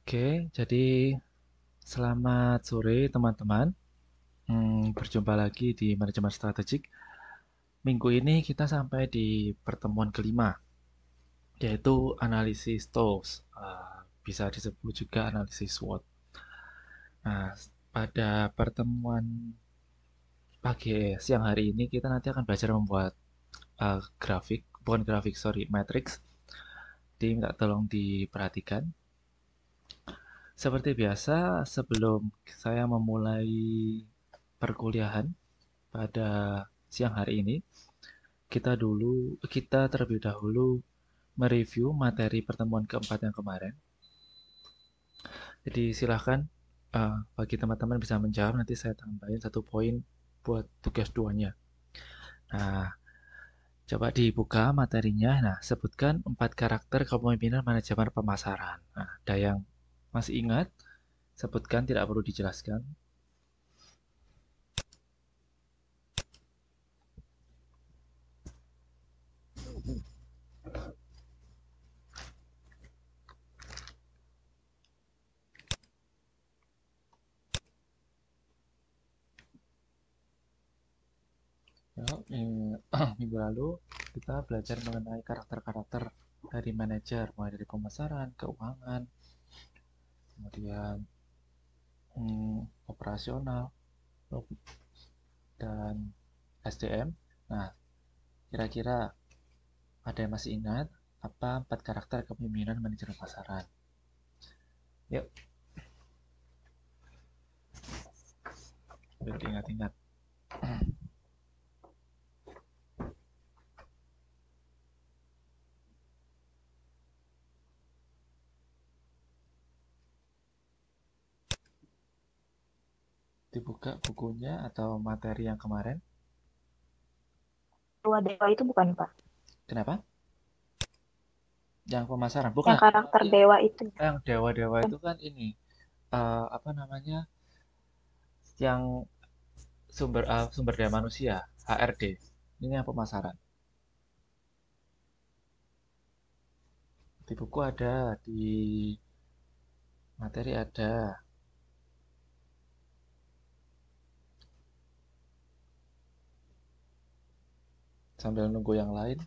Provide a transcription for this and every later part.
Oke, jadi selamat sore teman-teman. Berjumpa lagi di Manajemen Strategik. Minggu ini kita sampai di pertemuan kelima, yaitu analisis tools. Bisa disebut juga analisis SWOT. Nah, pada pertemuan siang hari ini kita nanti akan belajar membuat grafik, bukan grafik, sorry, matrix. Jadi minta tolong diperhatikan. Seperti biasa, sebelum saya memulai perkuliahan pada siang hari ini, kita terlebih dahulu mereview materi pertemuan keempat yang kemarin. Jadi silahkan bagi teman-teman bisa menjawab, nanti saya tambahin satu poin buat tugas duanya. Nah, coba dibuka materinya. Nah, sebutkan 4 karakter kepemimpinan manajemen pemasaran. Nah, ada yang masih ingat? Sebutkan, tidak perlu dijelaskan. Ya, minggu lalu kita belajar mengenai karakter-karakter dari manajer, mulai dari pemasaran, keuangan, kemudian operasional, dan SDM. Nah, kira-kira ada yang masih ingat apa 4 karakter kepemimpinan manajer pemasaran? Yuk, yuk ingat-ingat. Dibuka bukunya atau materi yang kemarin. Dua dewa itu bukan Pak. Kenapa? Yang pemasaran, Yang bukan. karakter dewa itu ya. Yang dewa-dewa Bukan. itu kan ini, apa namanya, yang sumber daya manusia, HRD. Ini yang pemasaran. Di buku ada, di materi ada. Sambil nunggu yang lain.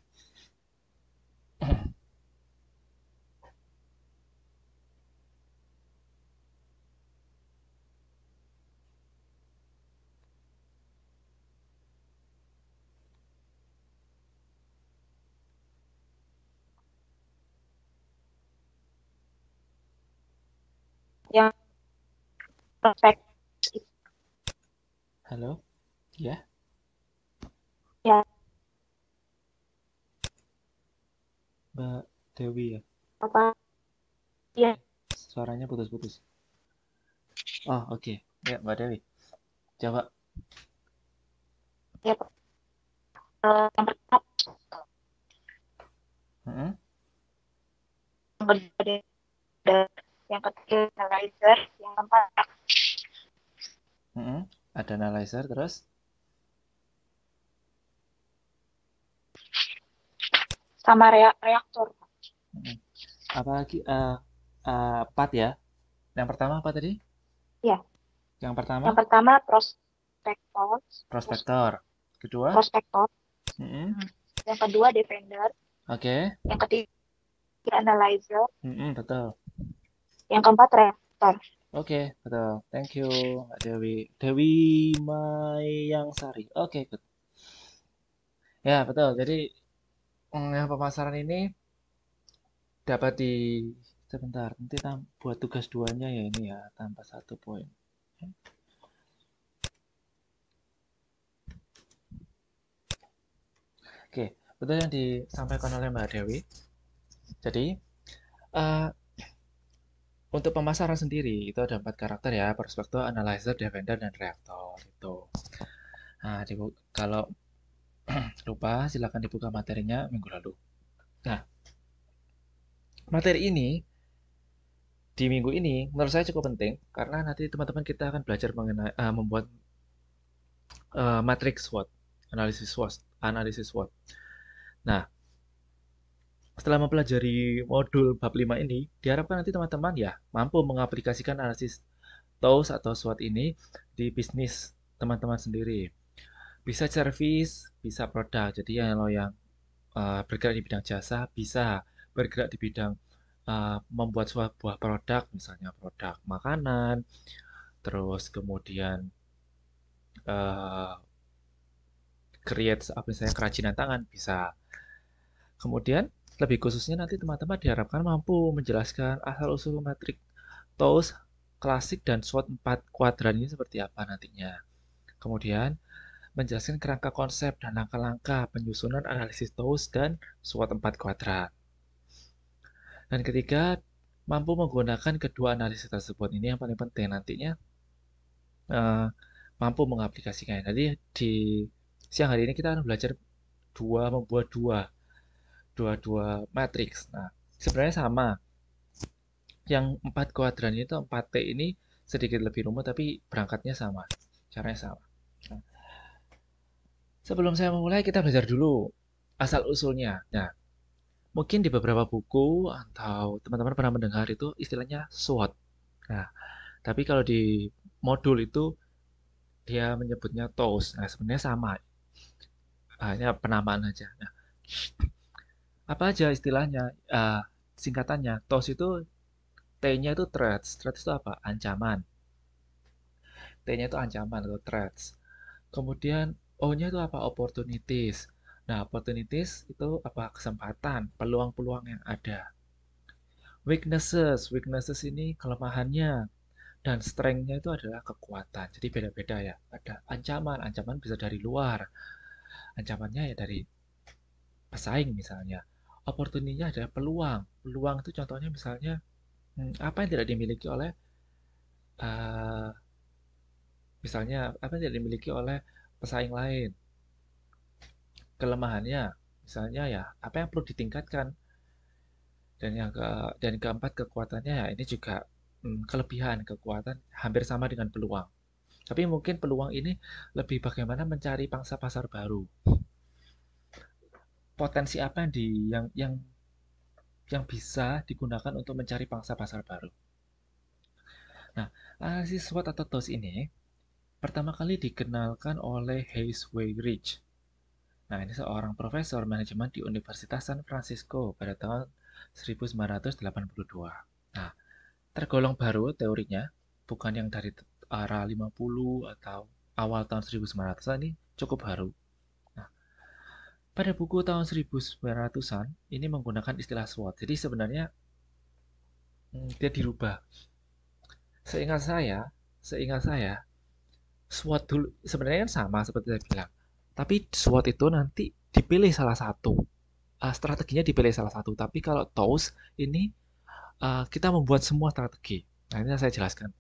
Yang prospek Halo, ya, ya Mbak Dewi ya. apa ya Suaranya putus-putus. Oh, oke. Ya, Mbak Dewi. Coba. ya Pak. Yang pertama Mm-mm, yang kedua yang ketiga analyzer, yang keempat mm-mm. Ada analyzer terus. sama reaktor. Mm-mm. Apalagi empat ya. Yang pertama apa tadi? Ya, Yang pertama yang pertama prospektor, prospektor. Kedua, prospektor. mm-mm. Yang kedua defender, Oke. yang ketiga analyzer, Mm-mm, betul. yang keempat reaktor. Oke, betul. Thank you, Mbak Dewi. Dewi Mayangsari. Oke, good. Ya, betul. Jadi, yang pemasaran ini dapat di sebentar. Nanti buat tugas duanya ya ini ya, tambah satu poin. Oke, betul yang disampaikan oleh Mbak Dewi. Jadi, eh, untuk pemasaran sendiri itu ada 4 karakter ya, prospektor, analyzer, defender, dan reaktor itu. Nah, kalau lupa silakan dibuka materinya minggu lalu. Nah, materi ini di minggu ini menurut saya cukup penting karena nanti teman-teman kita akan belajar mengenai membuat matrix SWOT, analisis SWOT. Nah, Setelah mempelajari modul bab 5 ini, diharapkan nanti teman-teman ya mampu mengaplikasikan analisis TOWS atau SWOT ini di bisnis teman-teman sendiri. Bisa service, bisa produk. Jadi yang bergerak di bidang jasa, bisa bergerak di bidang membuat sebuah produk, misalnya produk makanan, terus kemudian uh, create apa misalnya kerajinan tangan, bisa. Kemudian lebih khususnya nanti teman-teman diharapkan mampu menjelaskan asal-usul metrik TOWS klasik dan SWOT 4 kuadran ini seperti apa nantinya. Kemudian menjelaskan kerangka konsep dan langkah-langkah penyusunan analisis TOWS dan SWOT 4 kuadran. Dan ketiga, mampu menggunakan kedua analisis tersebut. Ini yang paling penting nantinya eh, mampu mengaplikasikannya. Jadi di siang hari ini kita akan belajar membuat dua matriks. Nah, sebenarnya sama. Yang 4 kuadran itu 4T ini sedikit lebih rumit tapi berangkatnya sama. Caranya sama. Nah, sebelum saya memulai kita belajar dulu asal usulnya. Nah, mungkin di beberapa buku atau teman-teman pernah mendengar itu istilahnya SWOT. Nah, tapi kalau di modul itu dia menyebutnya TOWS. Nah, sebenarnya sama. Hanya penamaan aja. Nah, apa aja istilahnya? Singkatannya, TOWS itu T-nya itu threats. Threats itu apa? Ancaman. T-nya itu ancaman atau threats. Kemudian O-nya itu apa? Opportunities. Nah, opportunities itu apa? Kesempatan, peluang-peluang yang ada. Weaknesses. Weaknesses ini kelemahannya. Dan strength-nya itu adalah kekuatan. Jadi beda-beda ya. Ada ancaman. Ancaman bisa dari luar. Ancamannya ya dari pesaing misalnya. Opportunity-nya adalah peluang. Peluang itu contohnya misalnya apa yang tidak dimiliki oleh uh, misalnya apa yang tidak dimiliki oleh pesaing lain. Kelemahannya misalnya ya apa yang perlu ditingkatkan dan keempat kekuatannya ya ini juga kelebihan kekuatan hampir sama dengan peluang. Tapi mungkin peluang ini lebih bagaimana mencari pangsa pasar baru. Potensi apa yang bisa digunakan untuk mencari pangsa pasar baru. Nah, analisis SWOT atau TOS ini pertama kali dikenalkan oleh Hayes Weyrich. Nah, ini seorang profesor manajemen di Universitas San Francisco pada tahun 1982. Nah, tergolong baru teorinya, bukan yang dari era 50 atau awal tahun 1900-an, ini cukup baru. Nah, pada buku tahun 1900-an ini menggunakan istilah SWOT. Jadi sebenarnya dia dirubah. Seingat saya, SWOT dulu sebenarnya kan sama seperti saya bilang. Tapi SWOT itu nanti dipilih salah satu. Strateginya dipilih salah satu. Tapi kalau TOWS ini kita membuat semua strategi. Nah, ini saya jelaskan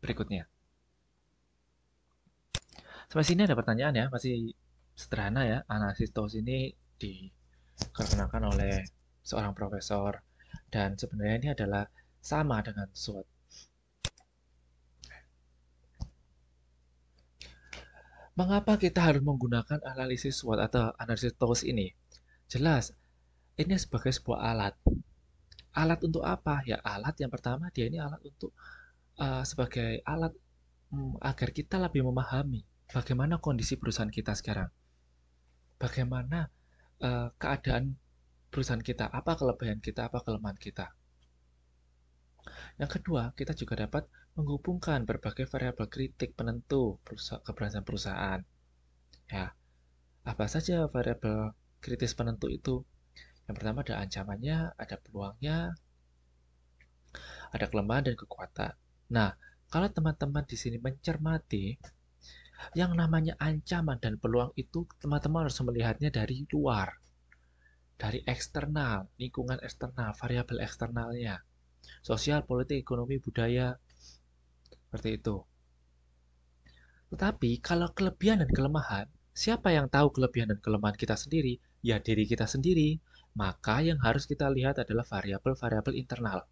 berikutnya. Sampai sini ada pertanyaan ya, masih sederhana ya. Analisis TOWS ini dikerjakan oleh seorang profesor dan sebenarnya ini adalah sama dengan SWOT. Mengapa kita harus menggunakan analisis SWOT atau analisis TOWS ini? Jelas, ini sebagai sebuah alat. Alat untuk apa? Ya alat yang pertama dia ini alat untuk sebagai alat agar kita lebih memahami bagaimana kondisi perusahaan kita sekarang. Bagaimana keadaan perusahaan kita, apa kelebihan kita, apa kelemahan kita. Yang kedua, kita juga dapat menghubungkan berbagai variabel kritik penentu keberhasilan perusahaan. Ya, apa saja variabel kritis penentu itu? Yang pertama ada ancamannya, ada peluangnya, ada kelemahan dan kekuatan. Nah, kalau teman-teman di sini mencermati yang namanya ancaman dan peluang itu, teman-teman harus melihatnya dari luar, dari eksternal, lingkungan eksternal, variabel eksternalnya, sosial, politik, ekonomi, budaya, seperti itu. Tetapi kalau kelebihan dan kelemahan, siapa yang tahu kelebihan dan kelemahan kita sendiri? Ya diri kita sendiri. Maka yang harus kita lihat adalah variabel-variabel internal.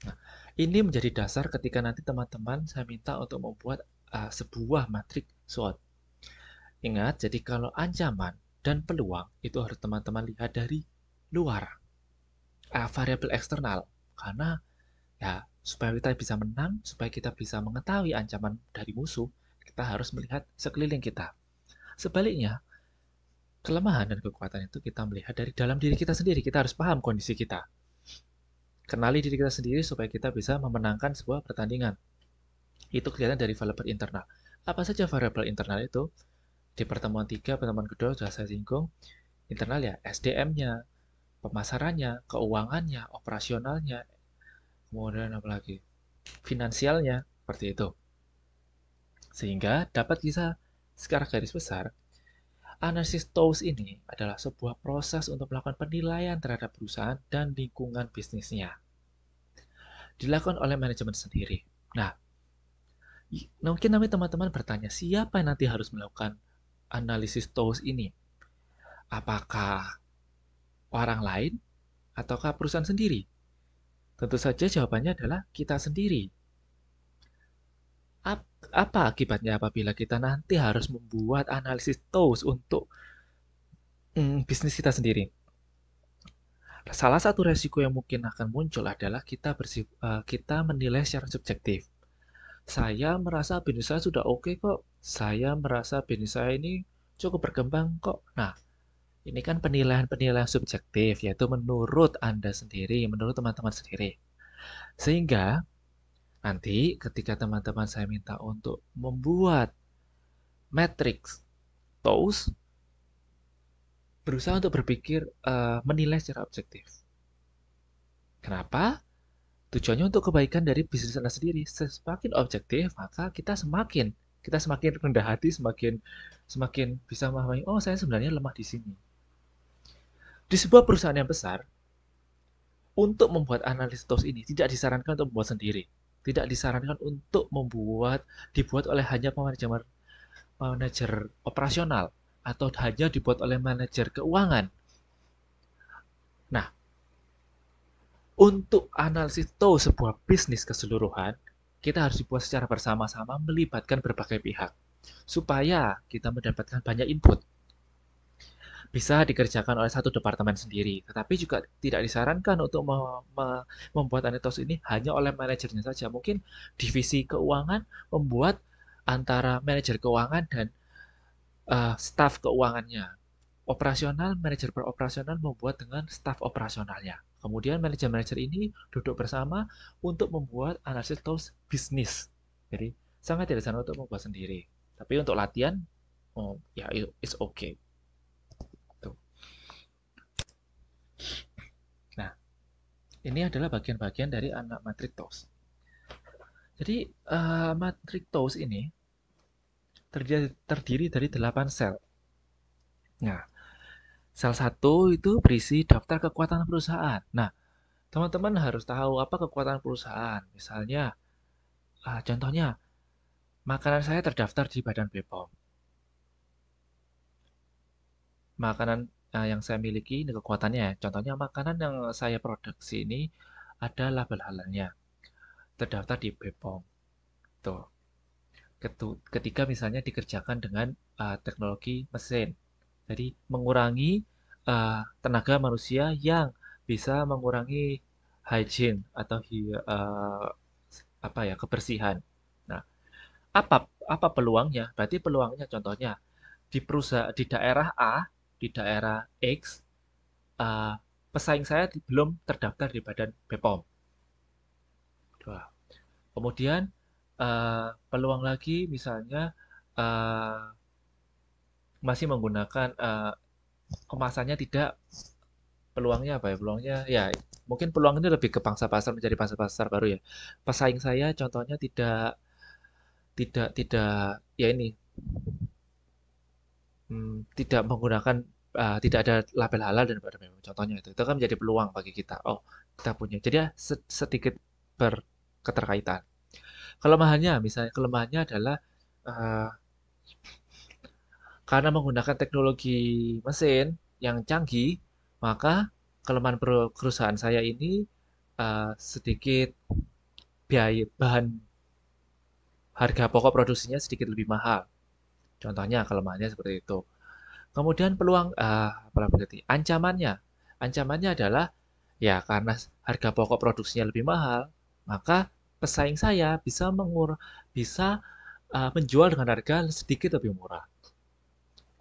Nah, ini menjadi dasar ketika nanti teman-teman saya minta untuk membuat sebuah matrik SWOT. Ingat, jadi kalau ancaman dan peluang itu harus teman-teman lihat dari luar, variabel eksternal. Karena ya supaya kita bisa menang, supaya kita bisa mengetahui ancaman dari musuh, kita harus melihat sekeliling kita. Sebaliknya, kelemahan dan kekuatan itu kita melihat dari dalam diri kita sendiri. Kita harus paham kondisi kita. Kenali diri kita sendiri supaya kita bisa memenangkan sebuah pertandingan. Itu kelihatan dari variabel internal. Apa saja variabel internal itu? Di pertemuan 3, pertemuan kedua sudah saya singgung. Internal ya SDM-nya, pemasarannya, keuangannya, operasionalnya, kemudian apa lagi? Finansialnya, seperti itu. Sehingga dapat bisa secara garis besar, analisis TOWS ini adalah sebuah proses untuk melakukan penilaian terhadap perusahaan dan lingkungan bisnisnya. Dilakukan oleh manajemen sendiri. Nah, mungkin nanti teman-teman bertanya, siapa yang nanti harus melakukan analisis TOWS ini? Apakah orang lain ataukah perusahaan sendiri? Tentu saja jawabannya adalah kita sendiri. Apa akibatnya apabila kita nanti harus membuat analisis TOWS untuk bisnis kita sendiri? Salah satu resiko yang mungkin akan muncul adalah kita menilai secara subjektif. Saya merasa bisnis saya sudah oke kok. Saya merasa bisnis saya ini cukup berkembang kok. Nah, ini kan penilaian-penilaian subjektif, yaitu menurut Anda sendiri, menurut teman-teman sendiri. Sehingga nanti ketika teman-teman saya minta untuk membuat matrix TOWS, berusaha untuk berpikir menilai secara objektif. Kenapa? Tujuannya untuk kebaikan dari bisnis Anda sendiri. Semakin objektif, maka kita semakin rendah hati, semakin semakin bisa memahami, oh saya sebenarnya lemah di sini. Di sebuah perusahaan yang besar, untuk membuat analisis TOWS ini tidak disarankan untuk membuat sendiri. Tidak disarankan untuk dibuat oleh hanya manajer operasional atau hanya dibuat oleh manajer keuangan. Nah, untuk analisis TOWS sebuah bisnis keseluruhan, kita harus dibuat secara bersama-sama melibatkan berbagai pihak supaya kita mendapatkan banyak input. Bisa dikerjakan oleh satu departemen sendiri, tetapi juga tidak disarankan untuk membuat analisis ini hanya oleh manajernya saja. Mungkin divisi keuangan membuat antara manajer keuangan dan staf keuangannya. Manajer operasional membuat dengan staf operasionalnya. Kemudian manajer-manajer ini duduk bersama untuk membuat analisis TOWS bisnis. Jadi sangat tidak sana untuk membuat sendiri. Tapi untuk latihan, ya it's okay. Tuh. Nah, ini adalah bagian-bagian dari anak matrix TOWS. Jadi matrix TOWS ini terdiri dari 8 sel. Nah, sel 1 itu berisi daftar kekuatan perusahaan. Nah, teman-teman harus tahu apa kekuatan perusahaan. Misalnya, contohnya, makanan saya terdaftar di Badan BPOM. Makanan yang saya miliki ini kekuatannya. Contohnya, makanan yang saya produksi ini ada label halalnya. Terdaftar di BPOM. Tuh. Ketika misalnya dikerjakan dengan teknologi mesin. Jadi, mengurangi tenaga manusia yang bisa mengurangi hygiene atau kebersihan. Nah, apa peluangnya? Berarti peluangnya contohnya di daerah A, di daerah X, pesaing saya belum terdaftar di Badan BPOM. Kemudian peluang lagi misalnya masih menggunakan kemasannya tidak. Peluangnya apa ya? Peluangnya ya mungkin peluang ini lebih ke pangsa pasar, menjadi pangsa pasar baru ya. Pesaing saya contohnya tidak tidak tidak ya ini tidak menggunakan tidak ada label halal dan contohnya itu kan menjadi peluang bagi kita. Oh, kita punya. Jadi ya sedikit berketerkaitan. Kelemahannya adalah uh, karena menggunakan teknologi mesin yang canggih, maka kelemahan perusahaan saya ini sedikit biaya harga pokok produksinya sedikit lebih mahal. Contohnya kelemahannya seperti itu. Kemudian peluang apa berarti ancamannya. Ancamannya adalah, ya karena harga pokok produksinya lebih mahal, maka pesaing saya bisa menjual dengan harga sedikit lebih murah.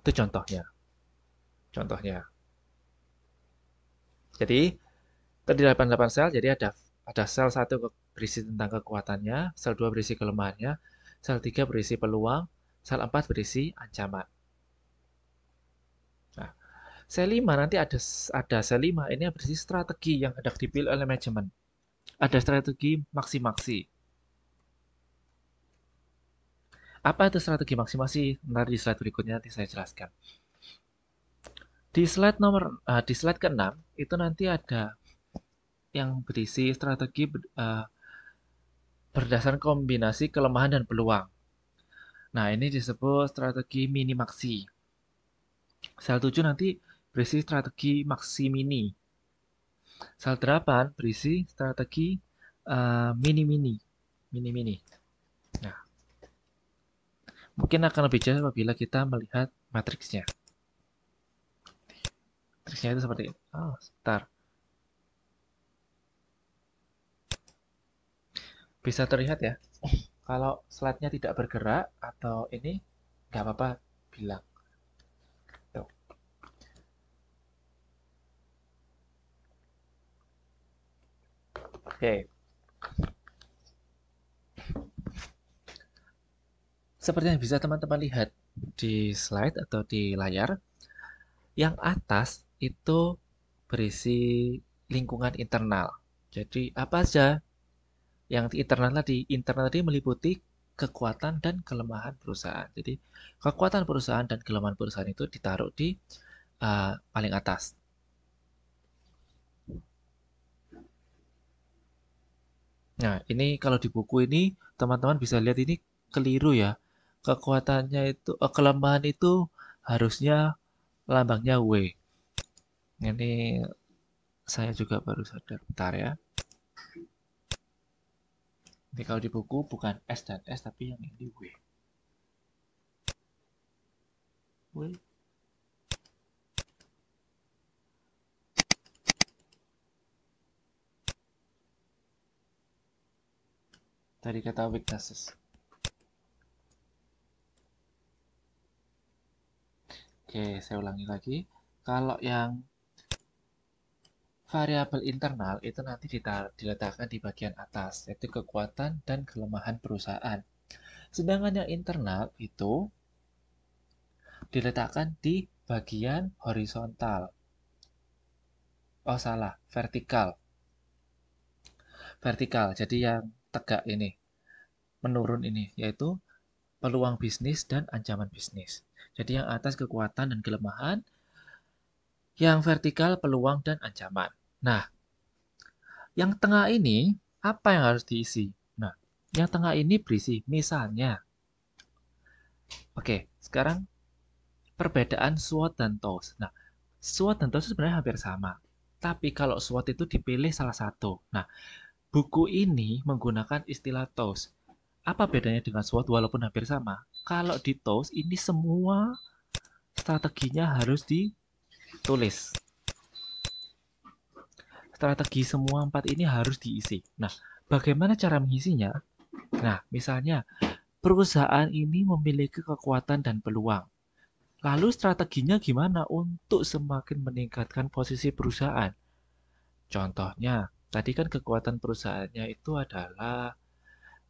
Itu contohnya. Contohnya. Jadi, tadi 88 sel, jadi ada sel 1 berisi tentang kekuatannya, sel 2 berisi kelemahannya, sel 3 berisi peluang, sel 4 berisi ancaman. Nah, sel 5 nanti ada sel 5 ini berisi strategi yang hendak dipilih oleh manajemen. Ada strategi maksi-maksi. Apa itu strategi maksi-maksi? Nanti di slide berikutnya nanti saya jelaskan. Di slide ke-6 itu nanti ada yang berisi strategi berdasarkan kombinasi kelemahan dan peluang. Nah, ini disebut strategi mini-maksi. Sel 7 nanti berisi strategi maksi-mini. Sel 8 berisi strategi mini-mini. Mini-mini. Nah, mungkin akan lebih jelas apabila kita melihat matriksnya. Matriksnya itu seperti ini. Oh, sebentar. Bisa terlihat ya. Kalau slide-nya tidak bergerak atau ini, nggak apa-apa, bilang. Tuh. Oke. Seperti yang bisa teman-teman lihat di slide atau di layar, yang atas itu berisi lingkungan internal. Jadi apa saja yang internal tadi meliputi kekuatan dan kelemahan perusahaan. Jadi kekuatan perusahaan dan kelemahan perusahaan itu ditaruh di paling atas. Nah, ini kalau di buku ini teman-teman bisa lihat ini keliru ya. Kelemahan itu harusnya lambangnya W. Ini saya juga baru sadar. Bentar ya. Ini kalau di buku bukan S dan S tapi yang ini W. W. Tadi kata weaknesses. Oke, saya ulangi lagi. Kalau yang variabel internal itu nanti diletakkan di bagian atas, yaitu kekuatan dan kelemahan perusahaan. Sedangkan yang internal itu diletakkan di bagian horizontal. Oh salah, vertikal. Vertikal, jadi yang tegak ini, menurun ini, yaitu peluang bisnis dan ancaman bisnis. Jadi yang atas kekuatan dan kelemahan, yang vertikal peluang dan ancaman. Nah, yang tengah ini apa yang harus diisi? Nah, yang tengah ini berisi misalnya. Oke, sekarang perbedaan SWOT dan TOWS. Nah, SWOT dan TOWS sebenarnya hampir sama. Tapi kalau SWOT itu dipilih salah satu. Nah, buku ini menggunakan istilah TOWS. Apa bedanya dengan SWOT walaupun hampir sama? Kalau di TOWS ini semua strateginya harus ditulis. Strategi semua 4 ini harus diisi. Nah, bagaimana cara mengisinya? Nah, misalnya perusahaan ini memiliki kekuatan dan peluang. Lalu strateginya gimana untuk semakin meningkatkan posisi perusahaan? Contohnya, tadi kan kekuatan perusahaannya itu adalah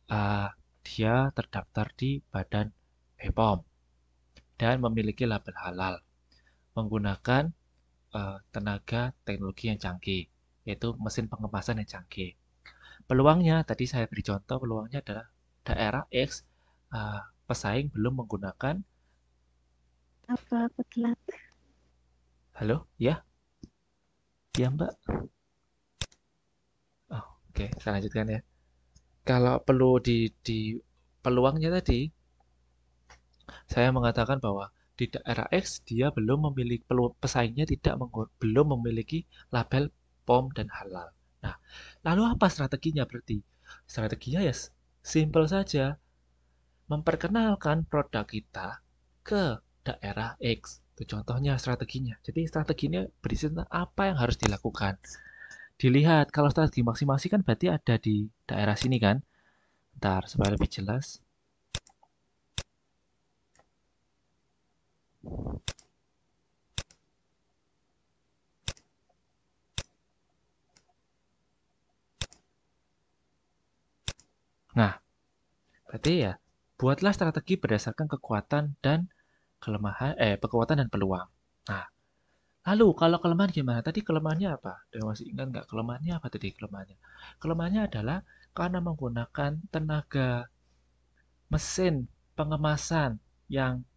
uh, dia terdaftar di Badan BPOM dan memiliki label halal menggunakan tenaga teknologi yang canggih, yaitu mesin pengemasan yang canggih. Peluangnya, tadi saya beri contoh, peluangnya adalah daerah X, pesaing belum menggunakan. Apa aku telat? Halo, ya? Ya, Mbak. Oh, oke, saya lanjutkan ya. Kalau perlu di peluangnya tadi, saya mengatakan bahwa di daerah X dia belum memiliki pesaingnya belum memiliki label POM dan halal. Nah, lalu apa strateginya berarti? Strateginya ya simple saja, memperkenalkan produk kita ke daerah X. Itu contohnya strateginya. Jadi strateginya berisi tentang apa yang harus dilakukan. Dilihat, kalau strategi maksimasi kan berarti ada di daerah sini kan. Ntar, supaya lebih jelas. Nah, berarti ya, buatlah strategi berdasarkan kekuatan dan kekuatan dan peluang. Nah, lalu kalau kelemahan gimana? Tadi kelemahannya apa? Dewa masih ingat nggak kelemahannya apa tadi kelemahannya? Kelemahannya adalah karena menggunakan tenaga mesin pengemasan yang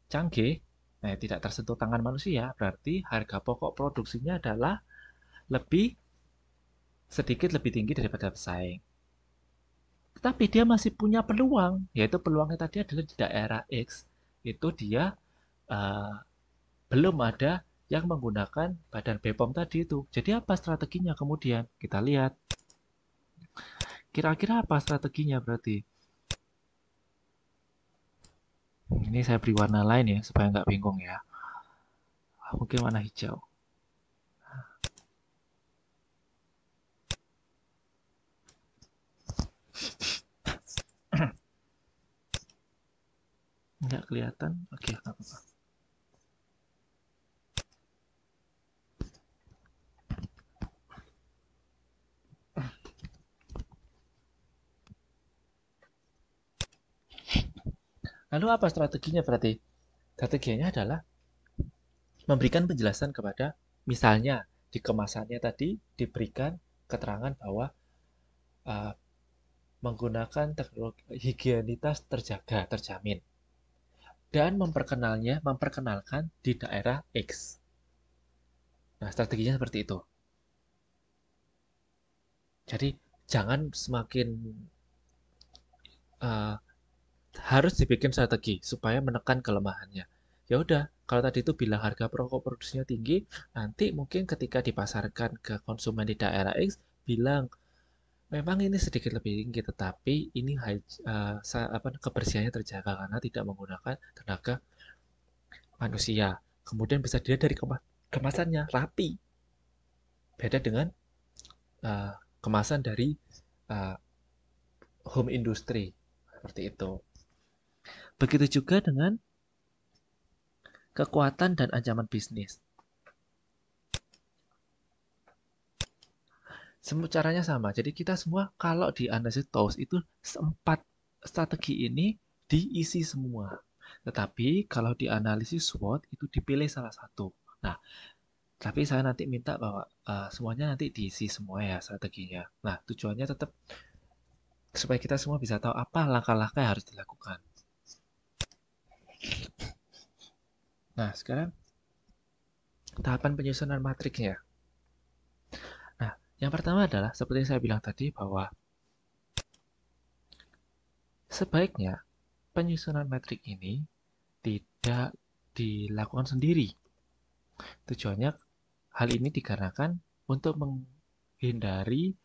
canggih, nah tidak tersentuh tangan manusia, berarti harga pokok produksinya adalah lebih sedikit lebih tinggi daripada pesaing. Tetapi dia masih punya peluang, yaitu peluangnya tadi adalah di daerah X, itu dia uh, belum ada yang menggunakan badan BPOM tadi itu. Jadi apa strateginya kemudian? Kita lihat. Kira-kira apa strateginya berarti? Ini saya beri warna lain ya, supaya nggak bingung ya. Mungkin warna hijau. Nggak kelihatan? Oke, nggak apa-apa. Lalu apa strateginya berarti? Strateginya adalah memberikan penjelasan kepada, misalnya di kemasannya tadi diberikan keterangan bahwa uh, menggunakan teknologi higienitas terjaga, terjamin, dan memperkenalkan di daerah X. Nah, strateginya seperti itu. Jadi jangan semakin uh, harus dibikin strategi supaya menekan kelemahannya. Ya udah, kalau tadi itu bilang harga pokok produksinya tinggi, nanti mungkin ketika dipasarkan ke konsumen di daerah X bilang memang ini sedikit lebih tinggi, tetapi ini kebersihannya terjaga karena tidak menggunakan tenaga manusia. Kemudian bisa dilihat dari kemasannya rapi, beda dengan uh, kemasan dari uh, home industry seperti itu. Begitu juga dengan kekuatan dan ancaman bisnis. Semua caranya sama. Jadi kita semua kalau di analisis TOS itu empat strategi ini diisi semua. Tetapi kalau di analisis SWOT itu dipilih salah satu. Nah, tapi saya nanti minta bahwa semuanya nanti diisi semua ya strateginya. Nah, tujuannya tetap supaya kita semua bisa tahu apa langkah-langkah yang harus dilakukan. Nah, sekarang tahapan penyusunan matriksnya. Nah, yang pertama adalah seperti yang saya bilang tadi bahwa sebaiknya penyusunan metrik ini tidak dilakukan sendiri. Tujuannya hal ini dikarenakan untuk menghindari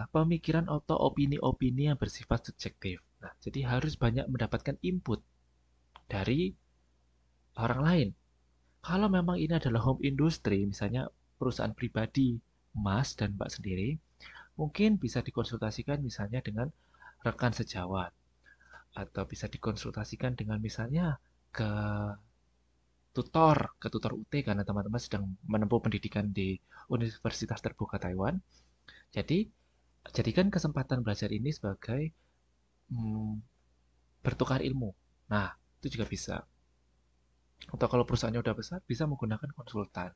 pemikiran atau opini-opini yang bersifat subjektif. Nah, jadi harus banyak mendapatkan input dari orang lain. Kalau memang ini adalah home industry, misalnya perusahaan pribadi Mas dan Mbak sendiri, mungkin bisa dikonsultasikan misalnya dengan rekan sejawat atau bisa dikonsultasikan dengan misalnya ke tutor UT karena teman-teman sedang menempuh pendidikan di Universitas Terbuka Taiwan. Jadi, jadikan kesempatan belajar ini sebagai hmm, bertukar ilmu. Nah, itu juga bisa. Atau kalau perusahaannya udah besar, bisa menggunakan konsultan.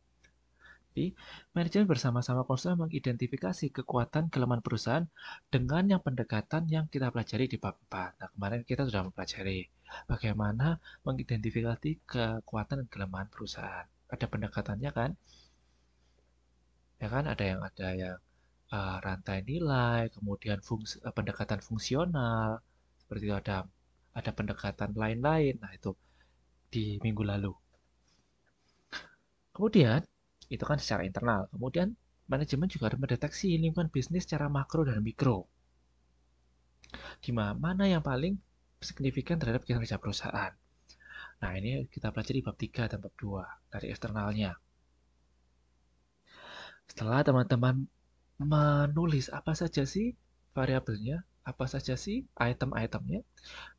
Jadi, manajemen bersama-sama konsultan mengidentifikasi kekuatan kelemahan perusahaan dengan yang pendekatan yang kita pelajari di bab 4. Nah, kemarin kita sudah mempelajari bagaimana mengidentifikasi kekuatan dan kelemahan perusahaan. Ada pendekatannya kan? Ya kan, ada yang rantai nilai, kemudian pendekatan fungsional, seperti itu ada pendekatan lain-lain. Nah, itu di minggu lalu. Kemudian, itu kan secara internal. Kemudian, manajemen juga harus mendeteksi lingkungan bisnis secara makro dan mikro. Di mana yang paling signifikan terhadap kinerja perusahaan. Nah, ini kita pelajari bab 3 dan bab 2 dari eksternalnya. Setelah teman-teman menulis apa saja sih variabelnya, apa saja sih item-itemnya,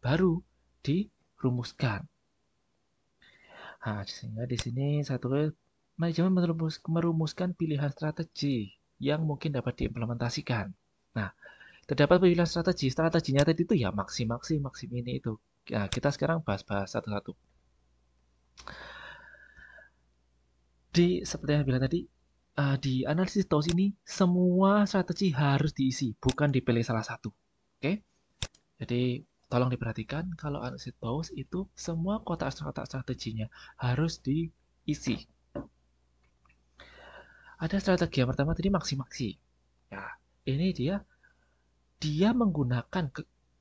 baru dirumuskan. Nah, sehingga di sini satu manajemen merumuskan pilihan strategi yang mungkin dapat diimplementasikan. Nah, terdapat pilihan strategi. Strateginya tadi itu ya maksi ini itu. Nah, kita sekarang bahas-bahas satu-satu. Seperti yang bilang tadi, di analisis TOWS ini semua strategi harus diisi, bukan dipilih salah satu. Oke? Jadi tolong diperhatikan kalau analisis TOWS itu semua kotak-kotak strateginya harus diisi. Ada strategi yang pertama tadi maksi. Ya, ini dia menggunakan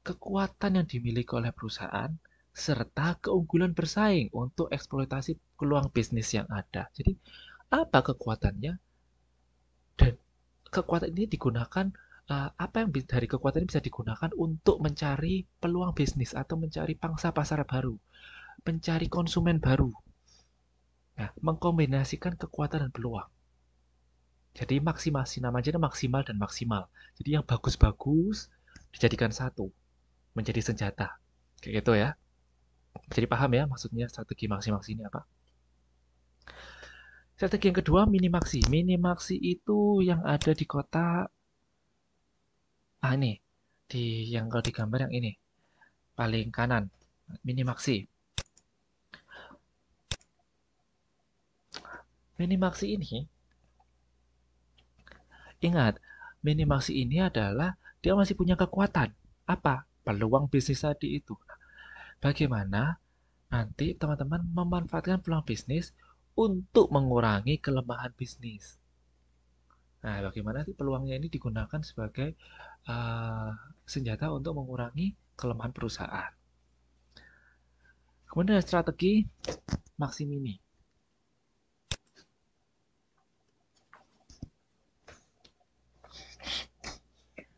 kekuatan yang dimiliki oleh perusahaan serta keunggulan bersaing untuk eksploitasi peluang bisnis yang ada. Jadi, apa kekuatannya? Dan kekuatan ini digunakan apa yang dari kekuatan ini bisa digunakan untuk mencari peluang bisnis atau mencari pangsa pasar baru, mencari konsumen baru. Nah, mengkombinasikan kekuatan dan peluang. Jadi maksimasi namanya maksimal dan maksimal. Jadi yang bagus-bagus dijadikan satu, menjadi senjata. Kayak gitu ya. Jadi paham ya maksudnya strategi maksi-maksi ini apa? Strategi yang kedua minimaksi. Minimaksi itu yang ada di kotak ini. Yang kalau di gambar yang ini. Paling kanan. Minimaksi. Minimaksi ini ingat, minimaksi ini adalah dia masih punya kekuatan. Apa? Peluang bisnis tadi itu. Bagaimana nanti teman-teman memanfaatkan peluang bisnis untuk mengurangi kelemahan bisnis. Nah, bagaimana sih peluangnya ini digunakan sebagai senjata untuk mengurangi kelemahan perusahaan. Kemudian ada strategi maksimini.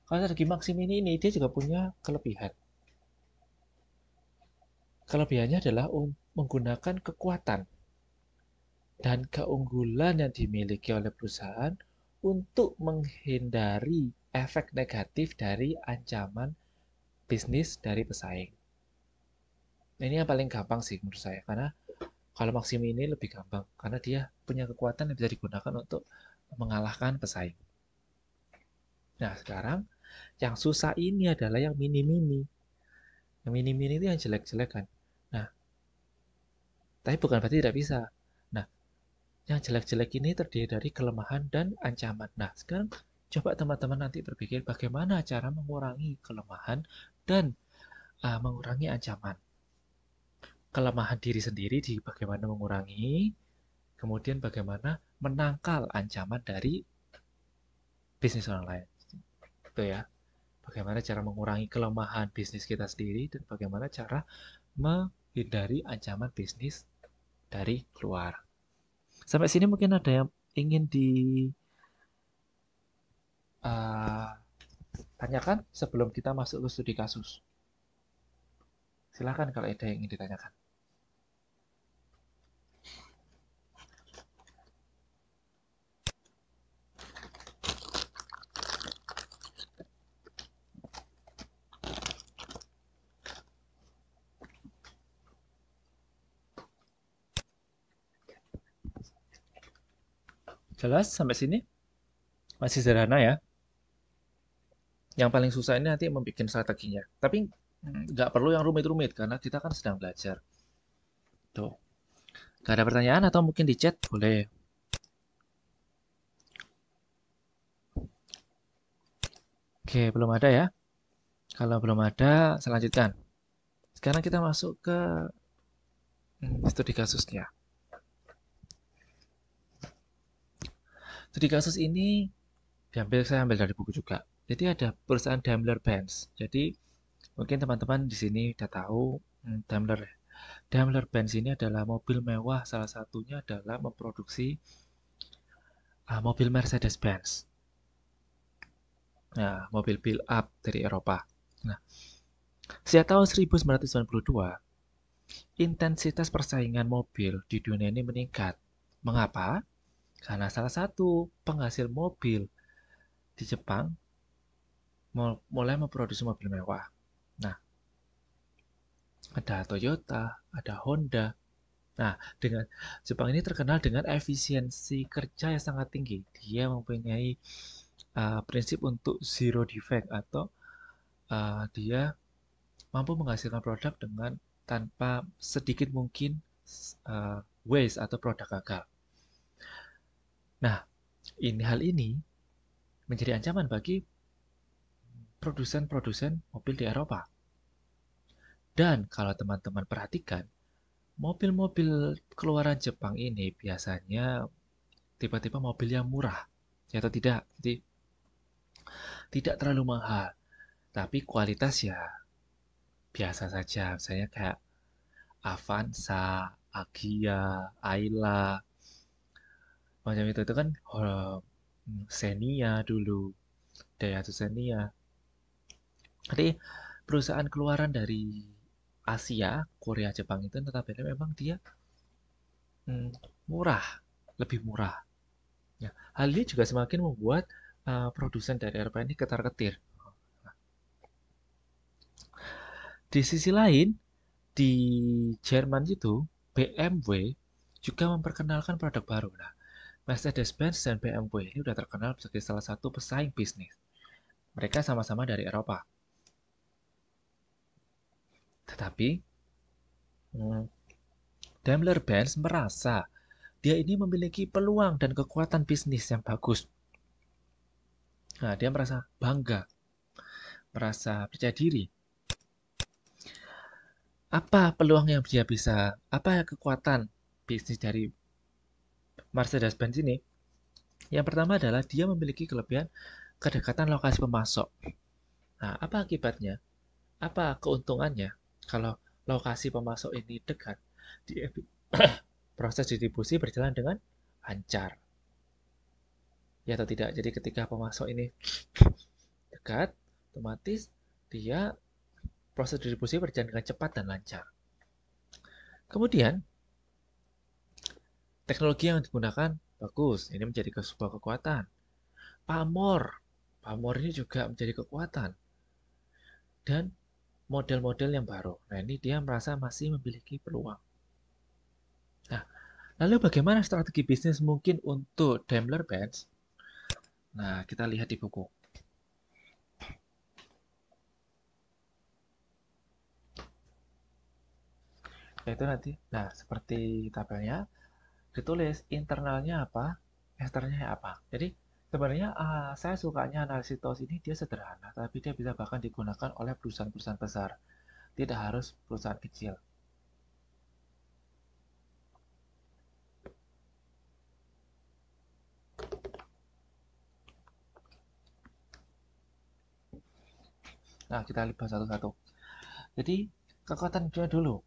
Kalau strategi maksimini ini dia juga punya kelebihan. Kelebihannya adalah menggunakan kekuatan dan keunggulan yang dimiliki oleh perusahaan untuk menghindari efek negatif dari ancaman bisnis dari pesaing. Ini yang paling gampang sih menurut saya, karena kalau Maximi ini lebih gampang, karena dia punya kekuatan yang bisa digunakan untuk mengalahkan pesaing. Nah, sekarang yang susah ini adalah yang mini-mini. Yang mini-mini itu yang jelek-jelek kan. Nah, tapi bukan berarti tidak bisa. Nah, yang jelek-jelek ini terdiri dari kelemahan dan ancaman. Nah, sekarang coba teman-teman nanti berpikir bagaimana cara mengurangi kelemahan dan mengurangi ancaman. Kelemahan diri sendiri di bagaimana mengurangi, kemudian bagaimana menangkal ancaman dari bisnis orang lain. Itu ya. Bagaimana cara mengurangi kelemahan bisnis kita sendiri dan bagaimana cara menghindari ancaman bisnis dari luar. Sampai sini mungkin ada yang ingin ditanyakan sebelum kita masuk ke studi kasus. Silakan kalau ada yang ingin ditanyakan. Jelas sampai sini? Masih sederhana ya. Yang paling susah ini nanti membuat strateginya. Tapi nggak perlu yang rumit-rumit karena kita kan sedang belajar. Tuh. Gak ada pertanyaan atau mungkin di chat boleh. Oke, belum ada ya. Kalau belum ada, saya lanjutkan. Sekarang kita masuk ke studi kasusnya. Studi kasus ini saya ambil dari buku juga. Jadi ada perusahaan Daimler-Benz. Jadi mungkin teman-teman di sini udah tahu Daimler-Benz ini adalah mobil mewah. Salah satunya adalah memproduksi mobil Mercedes-Benz. Nah, mobil build up dari Eropa. Nah, sejak tahun 1992, intensitas persaingan mobil di dunia ini meningkat. Mengapa? Karena salah satu penghasil mobil di Jepang mulai memproduksi mobil mewah. Nah, ada Toyota, ada Honda. Nah, dengan Jepang ini terkenal dengan efisiensi kerja yang sangat tinggi. Dia mempunyai prinsip untuk zero defect atau dia mampu menghasilkan produk dengan tanpa sedikit mungkin waste atau produk gagal. Nah, hal ini menjadi ancaman bagi produsen-produsen mobil di Eropa. Dan kalau teman-teman perhatikan, mobil-mobil keluaran Jepang ini biasanya tipe-tipe mobil yang murah, ya atau tidak? Jadi tidak terlalu mahal, tapi kualitas ya biasa saja. Misalnya kayak Avanza, Agya, Ayla, macam itu kan Xenia dulu, Daihatsu Xenia. Jadi perusahaan keluaran dari Asia, Korea, Jepang itu notabene memang dia murah, lebih murah. Ya, hal ini juga semakin membuat produsen dari Eropa ini ketar-ketir. Di sisi lain, di Jerman itu BMW juga memperkenalkan produk baru. Nah, Mercedes-Benz dan BMW ini sudah terkenal sebagai salah satu pesaing bisnis. Mereka sama-sama dari Eropa. Tetapi Daimler-Benz merasa dia ini memiliki peluang dan kekuatan bisnis yang bagus. Nah, dia merasa bangga, merasa percaya diri. Apa peluang yang dia bisa, apa kekuatan bisnis dari Mercedes-Benz ini? Yang pertama adalah dia memiliki kelebihan kedekatan lokasi pemasok. Nah, apa akibatnya? Apa keuntungannya? Kalau lokasi pemasok ini dekat, proses distribusi berjalan dengan lancar. Ya atau tidak? Jadi ketika pemasok ini dekat, otomatis dia proses distribusi berjalan dengan cepat dan lancar. Kemudian, teknologi yang digunakan bagus. Ini menjadi sebuah kekuatan. Pamor. Pamor ini juga menjadi kekuatan. Dan model-model yang baru. Nah, ini dia merasa masih memiliki peluang. Nah, lalu bagaimana strategi bisnis mungkin untuk Daimler-Benz? Nah, kita lihat di buku. Yaitu nanti, nah seperti tabelnya, ditulis internalnya apa, eksternalnya apa. Jadi sebenarnya saya sukanya analisis TOS ini dia sederhana, tapi dia bisa bahkan digunakan oleh perusahaan-perusahaan besar. Tidak harus perusahaan kecil. Nah, kita lihat satu-satu. Jadi, kekuatan dunia dulu.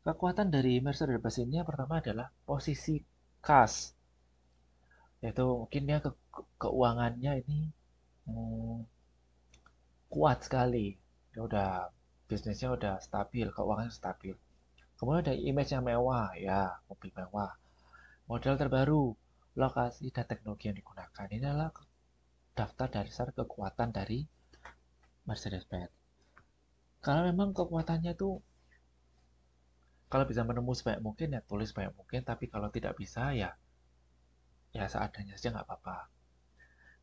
Kekuatan dari Mercedes-Benz ini yang pertama adalah posisi kas. Yaitu mungkin dia keuangannya ini hmm, kuat sekali. Dia udah bisnisnya udah stabil, keuangannya stabil. Kemudian ada image yang mewah, ya, mobil mewah. Model terbaru, lokasi dan teknologi yang digunakan. Ini adalah daftar dasar kekuatan dari Mercedes-Benz. Kalau memang kekuatannya tuh kalau bisa menemu sebanyak mungkin ya tulis sebanyak mungkin, tapi kalau tidak bisa ya seadanya saja nggak apa-apa.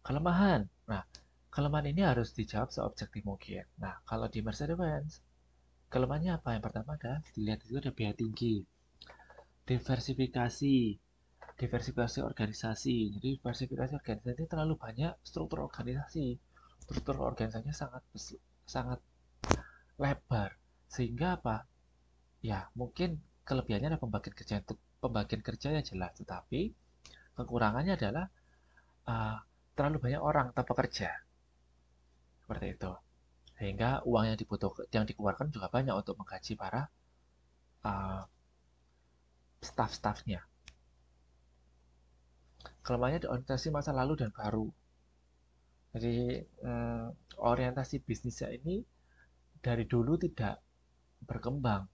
Kelemahan, nah kelemahan ini harus dijawab seobjektif mungkin. Nah kalau di Mercedes-Benz kelemahannya apa? Yang pertama adalah dilihat itu ada biaya tinggi, diversifikasi, diversifikasi organisasi. Jadi diversifikasi organisasi terlalu banyak struktur organisasi. Struktur organisasinya sangat sangat lebar. Sehingga apa? Ya, mungkin kelebihannya ada pembagian kerja yang jelas, tetapi kekurangannya adalah terlalu banyak orang tanpa kerja. Seperti itu. Sehingga uang yang dikeluarkan juga banyak untuk menggaji para uh, staff-staffnya. Kelemahannya di orientasi masa lalu dan baru. Jadi orientasi bisnisnya ini dari dulu tidak berkembang.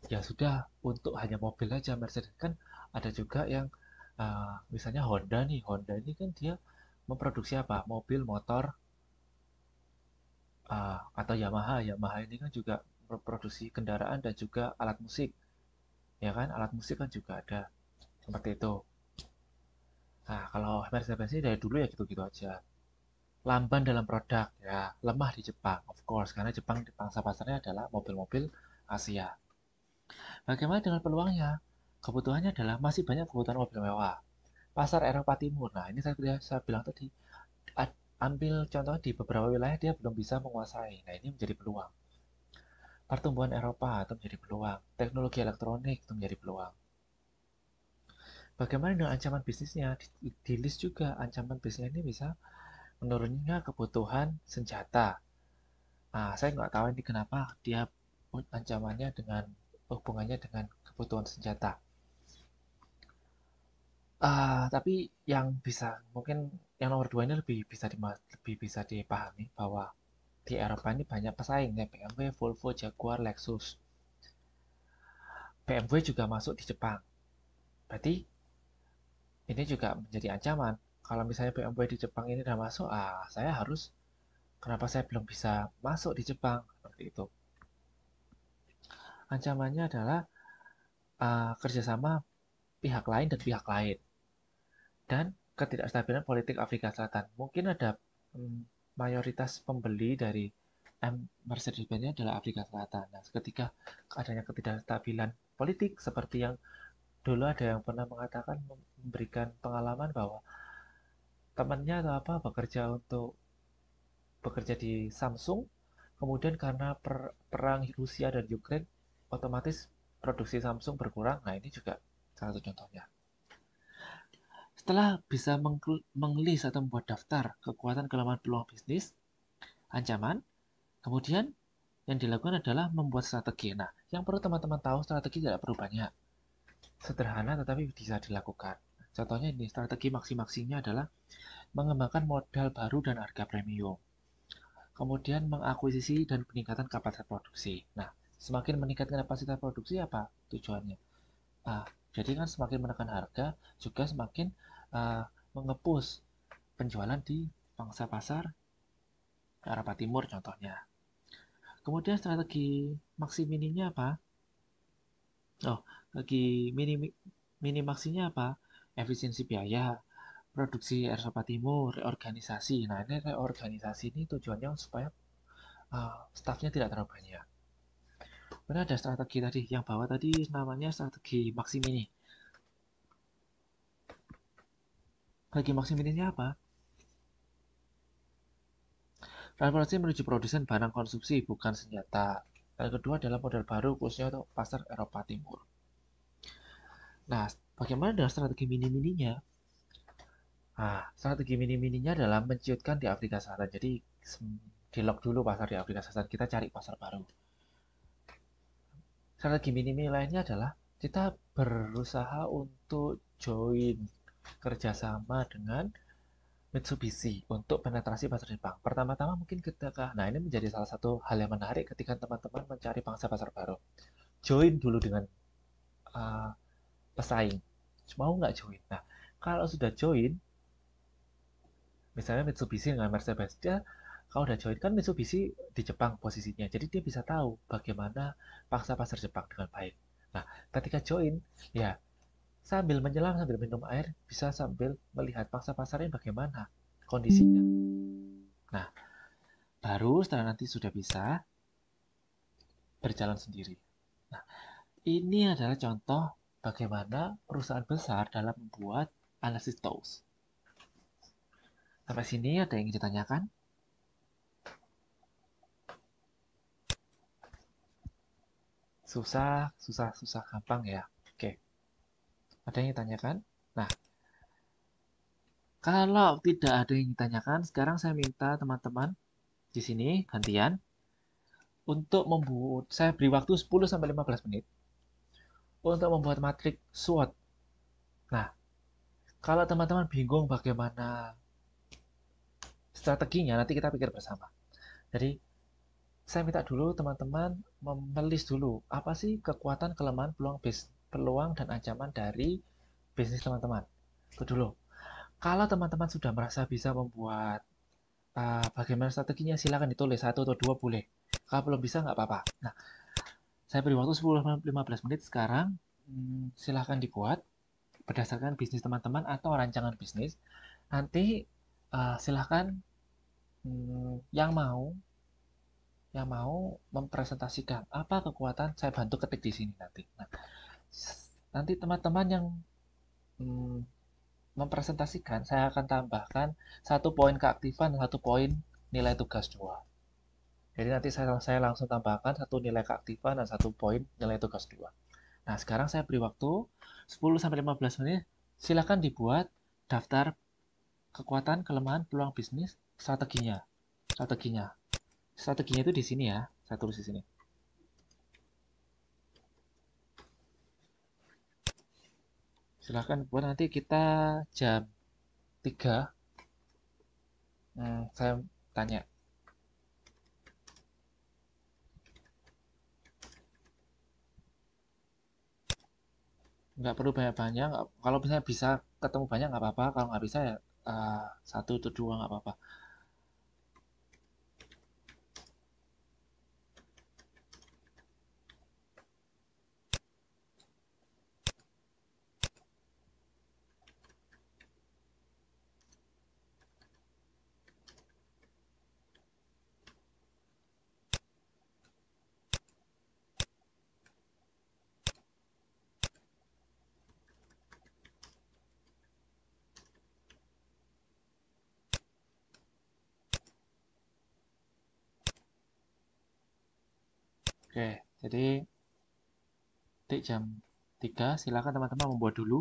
Ya sudah, untuk hanya mobil aja Mercedes kan ada juga yang misalnya Honda nih. Honda ini kan dia memproduksi apa? Mobil, motor, atau Yamaha. Yamaha ini kan juga memproduksi kendaraan dan juga alat musik. Ya kan, alat musik kan juga ada seperti itu. Nah, kalau Mercedes ini dari dulu ya gitu-gitu aja. Lamban dalam produk, ya lemah di Jepang, of course, karena Jepang di pangsa pasarnya adalah mobil-mobil Asia. Bagaimana dengan peluangnya? Kebutuhannya adalah masih banyak kebutuhan mobil mewah. Pasar Eropa Timur, nah ini saya bilang tadi, ambil contoh di beberapa wilayah dia belum bisa menguasai. Nah ini menjadi peluang. Pertumbuhan Eropa itu menjadi peluang. Teknologi elektronik itu menjadi peluang. Bagaimana dengan ancaman bisnisnya? Di list juga ancaman bisnisnya ini bisa menurunnya kebutuhan senjata. Nah, saya nggak tahu ini kenapa dia ancamannya dengan hubungannya dengan kebutuhan senjata. Tapi yang bisa mungkin yang nomor dua ini lebih bisa dipahami bahwa di Eropa ini banyak pesaing ya BMW, Volvo, Jaguar, Lexus. BMW juga masuk di Jepang. Berarti ini juga menjadi ancaman. Kalau misalnya BMW di Jepang ini udah masuk, saya harus kenapa saya belum bisa masuk di Jepang seperti itu. Ancamannya adalah kerjasama pihak lain dan pihak lain dan ketidakstabilan politik Afrika Selatan. Mungkin ada mayoritas pembeli dari Mercedes-Benz ini adalah Afrika Selatan. Nah, ketika adanya ketidakstabilan politik seperti yang dulu ada yang pernah mengatakan memberikan pengalaman bahwa temannya atau apa bekerja di Samsung, kemudian karena perang Rusia dan Ukraine, otomatis produksi Samsung berkurang. Nah, ini juga salah satu contohnya. Setelah bisa mengelis atau membuat daftar kekuatan kelemahan peluang bisnis, ancaman, kemudian yang dilakukan adalah membuat strategi. Nah, yang perlu teman-teman tahu, strategi tidak perlu banyak. Sederhana tetapi bisa dilakukan. Contohnya ini, strategi maksimalnya adalah mengembangkan modal baru dan harga premium. Kemudian mengakuisisi dan peningkatan kapasitas produksi. Nah, semakin meningkatkan kapasitas produksi apa tujuannya? Jadi kan semakin menekan harga, juga semakin mengepus penjualan di pangsa pasar Eropa Timur contohnya. Kemudian strategi maksimininya apa? Oh, strategi minimaksinya apa? Efisiensi biaya, produksi Eropa Timur, reorganisasi. Nah, ini reorganisasi ini tujuannya supaya staffnya tidak terlalu banyak. Kemudian ada strategi tadi, yang bawah tadi namanya strategi maksimini. Strategi maksimininya apa? Transformasi menuju produsen barang konsumsi, bukan senjata. Yang kedua adalah model baru khususnya untuk pasar Eropa Timur. Nah, bagaimana dengan strategi mini-mininya? Strategi mini-mininya adalah menciutkan di Afrika Selatan. Jadi, di lock dulu pasar di Afrika Selatan. Kita cari pasar baru. Strategi mini-mini lainnya adalah kita berusaha untuk join kerjasama dengan Mitsubishi untuk penetrasi pasar Jepang. Pertama-tama mungkin nah ini menjadi salah satu hal yang menarik ketika teman-teman mencari pangsa pasar baru. Join dulu dengan uh, pesaing. Mau nggak join? Nah, kalau sudah join, misalnya Mitsubishi dengan Mercedes, dia kalau udah join kan Mitsubishi di Jepang posisinya, jadi dia bisa tahu bagaimana pangsa pasar Jepang dengan baik. Nah, ketika join, ya sambil menyelam, sambil minum air, bisa sambil melihat pangsa pasarnya bagaimana kondisinya. Nah, baru setelah nanti sudah bisa berjalan sendiri. Nah, ini adalah contoh bagaimana perusahaan besar dalam membuat analisis tools. Sampai sini ada yang ingin ditanyakan? Susah, susah, susah, gampang ya. Oke, ada yang ditanyakan? Nah, kalau tidak ada yang ditanyakan, sekarang saya minta teman-teman di sini gantian untuk membuat, saya beri waktu 10-15 menit untuk membuat matrik SWOT. Nah, kalau teman-teman bingung bagaimana strateginya, nanti kita pikir bersama. Jadi, saya minta dulu teman-teman memelis dulu apa sih kekuatan, kelemahan, peluang dan ancaman dari bisnis teman-teman. Itu dulu. Kalau teman-teman sudah merasa bisa membuat bagaimana strateginya, silakan ditulis satu atau dua boleh. Kalau belum bisa nggak apa-apa. Nah, saya beri waktu 10-15 menit sekarang. Silakan dibuat berdasarkan bisnis teman-teman atau rancangan bisnis. Nanti silakan yang mau mempresentasikan apa kekuatan, saya bantu ketik di sini nanti. Nah, nanti teman-teman yang mm, mempresentasikan, saya akan tambahkan satu poin keaktifan dan satu poin nilai tugas 2. Jadi nanti saya langsung tambahkan satu nilai keaktifan dan satu poin nilai tugas 2. Nah, sekarang saya beri waktu 10-15 menit. Silakan dibuat daftar kekuatan, kelemahan, peluang bisnis, strateginya. Strateginya. Strateginya itu di sini ya. Saya tulis di sini. Silahkan buat, nanti kita jam 3. Saya tanya. Nggak perlu banyak-banyak. Kalau misalnya bisa ketemu banyak nggak apa-apa. Kalau nggak bisa ya satu atau dua nggak apa-apa. Oke, jadi di jam 3 silakan teman-teman membuat dulu.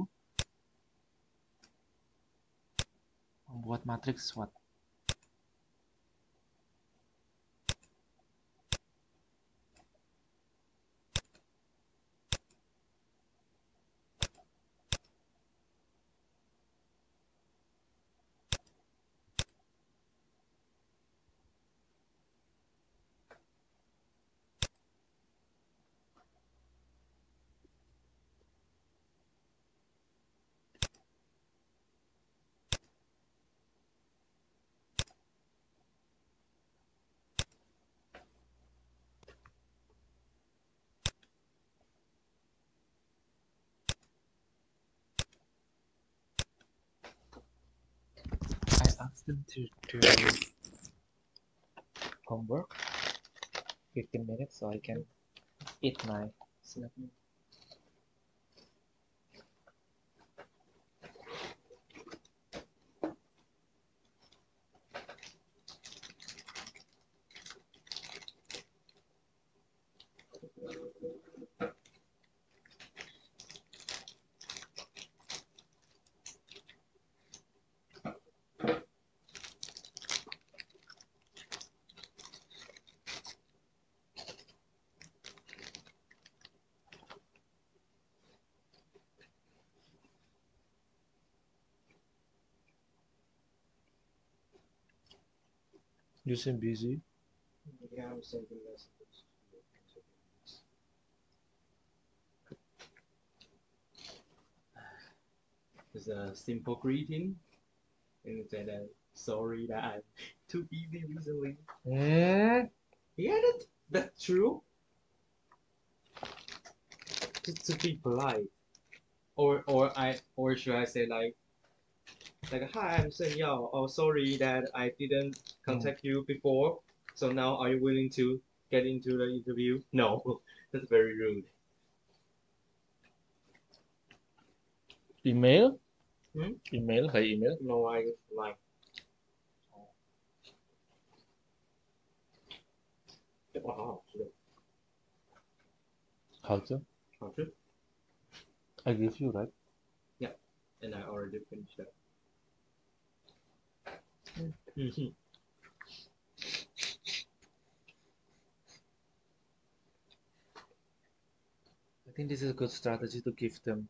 Membuat matriks SWOT. I asked them to do homework 15 minutes so I can eat my snack. You seem busy. Yeah, I'm sending messages. It's a simple greeting, and said sorry that I'm too busy recently. Yeah, that's true. Just to be polite, or should I say like hi, I'm Sun Yao. Oh, sorry that I didn't contact you before. So now are you willing to get into the interview? No, that's very rude. Email? Hmm? Email? By email? No, I like. Wow, How to? how to? I give you, right? Yeah, and I already finished that. I think this is a good strategy to give them.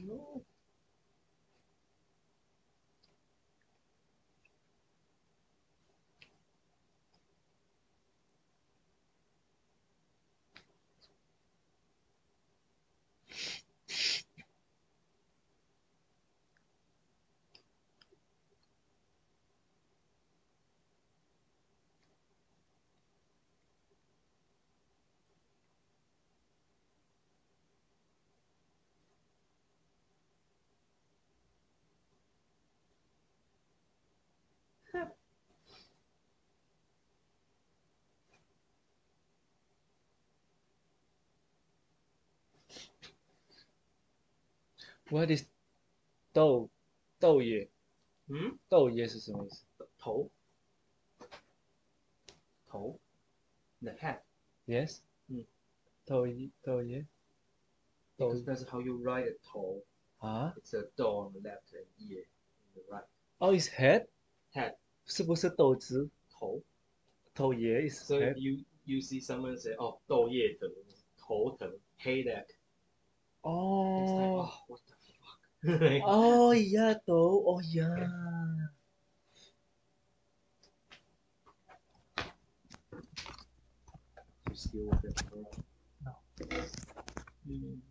No. What is 豆叶？嗯，豆叶是什么意思？头 the head. Yes. 豆叶 Because that's how you write it. 头 啊 It's a 豆 on the left and 叶 on the right. Oh, is head? Head 是不是豆子？头. 豆叶 is So if head. you see someone say, "Oh, 豆叶疼," 头疼 headache. It's like, Oh, oh, what the fuck? Like, oh iya tuh, oh iya. you still with it, bro? No. Mm.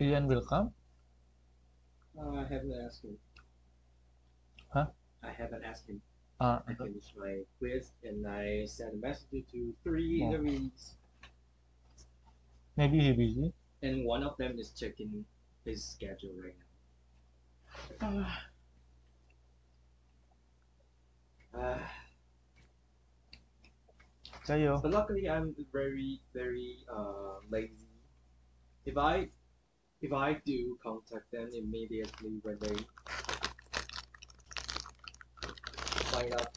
Ian will come? I haven't asked him. Huh? I haven't asked him. Ah, I finished my quiz and I sent a message to 3 Oh. interviews, maybe he busy. and one of them is checking his schedule right now. Jayo. But luckily, I'm very, very lazy. If I do contact them immediately when they sign up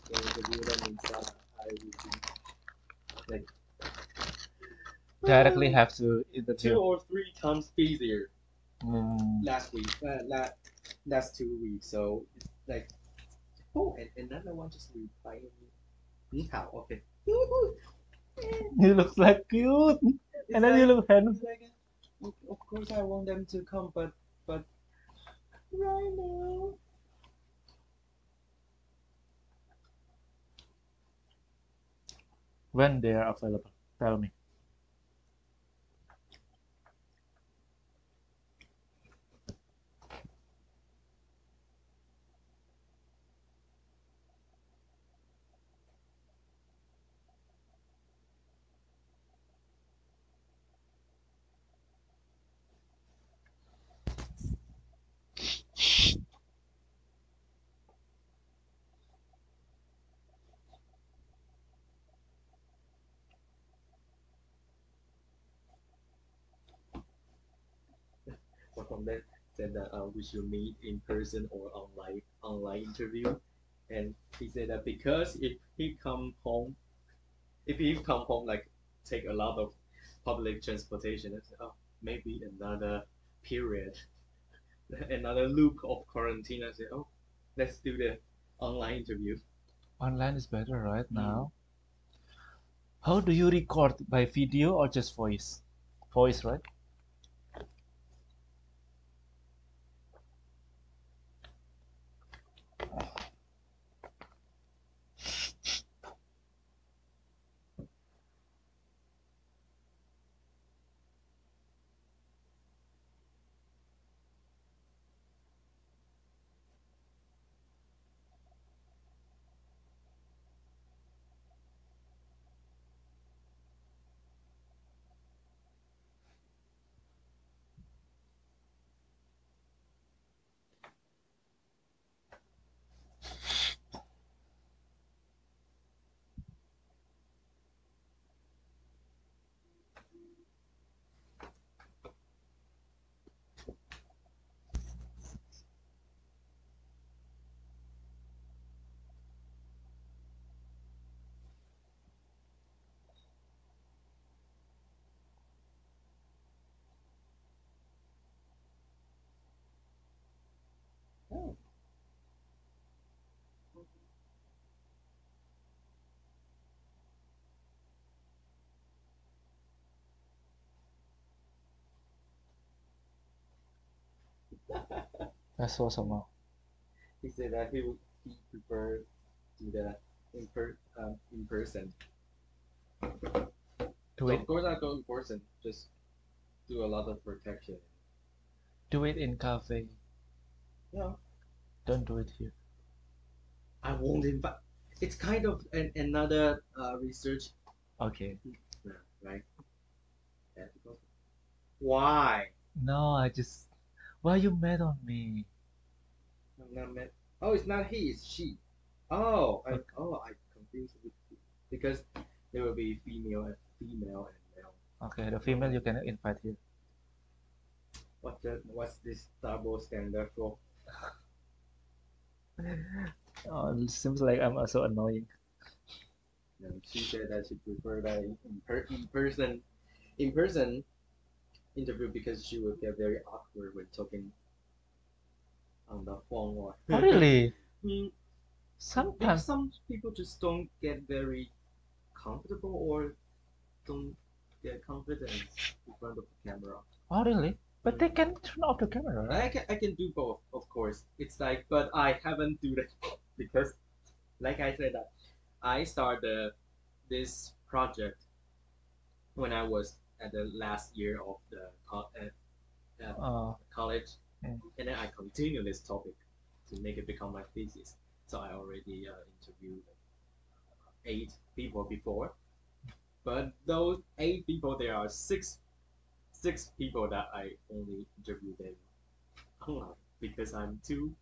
the interview, that means I will be like Directly have to 2 interview. or 3 times busier last 2 weeks. So it's like, oh, and another one just replied me. 你好, okay. He looks like cute. It's And then you like- look handsome. it's like, of course I want them to come, but right now. When they are available, tell me. One of them said that we should meet in person or online interview, and he said that because if he come home like take a lot of public transportation, I said, oh, maybe another period, another loop of quarantine. I said, oh, let's do the online interview. Online is better right now. How do you record? By video or just voice? Voice, right? That's so more. He said that he preferred do that in person. Do So it of course I go in person, just do a lot of protection. in cafe. Yeah, Don't do it here. I won't invite. It's kind of another research, Okay. right? Ethical. Why? No, I just. Why you mad on me? I'm not mad. Oh, it's not he, it's she. Oh, Okay. I confused with because there will be female and male. Okay, the female you can invite here. What's this double standard for? Oh, it seems like I'm also annoying. And she said that she preferred that in person interview because she would get very awkward when talking on the phone or. Oh, really? Hmm, Sometimes. some people just don't get very comfortable or don't get confidence in front of the camera. Oh, really? But they can turn off the camera, right? I can do both, of course. It's like, but I haven't do that because, like I said, that I started this project when I was at the last year of the college, Mm. and then I continue this topic to make it become my thesis. So I already interviewed 8 people before, but those 8 people, there are six people that I only interviewed them online because I'm too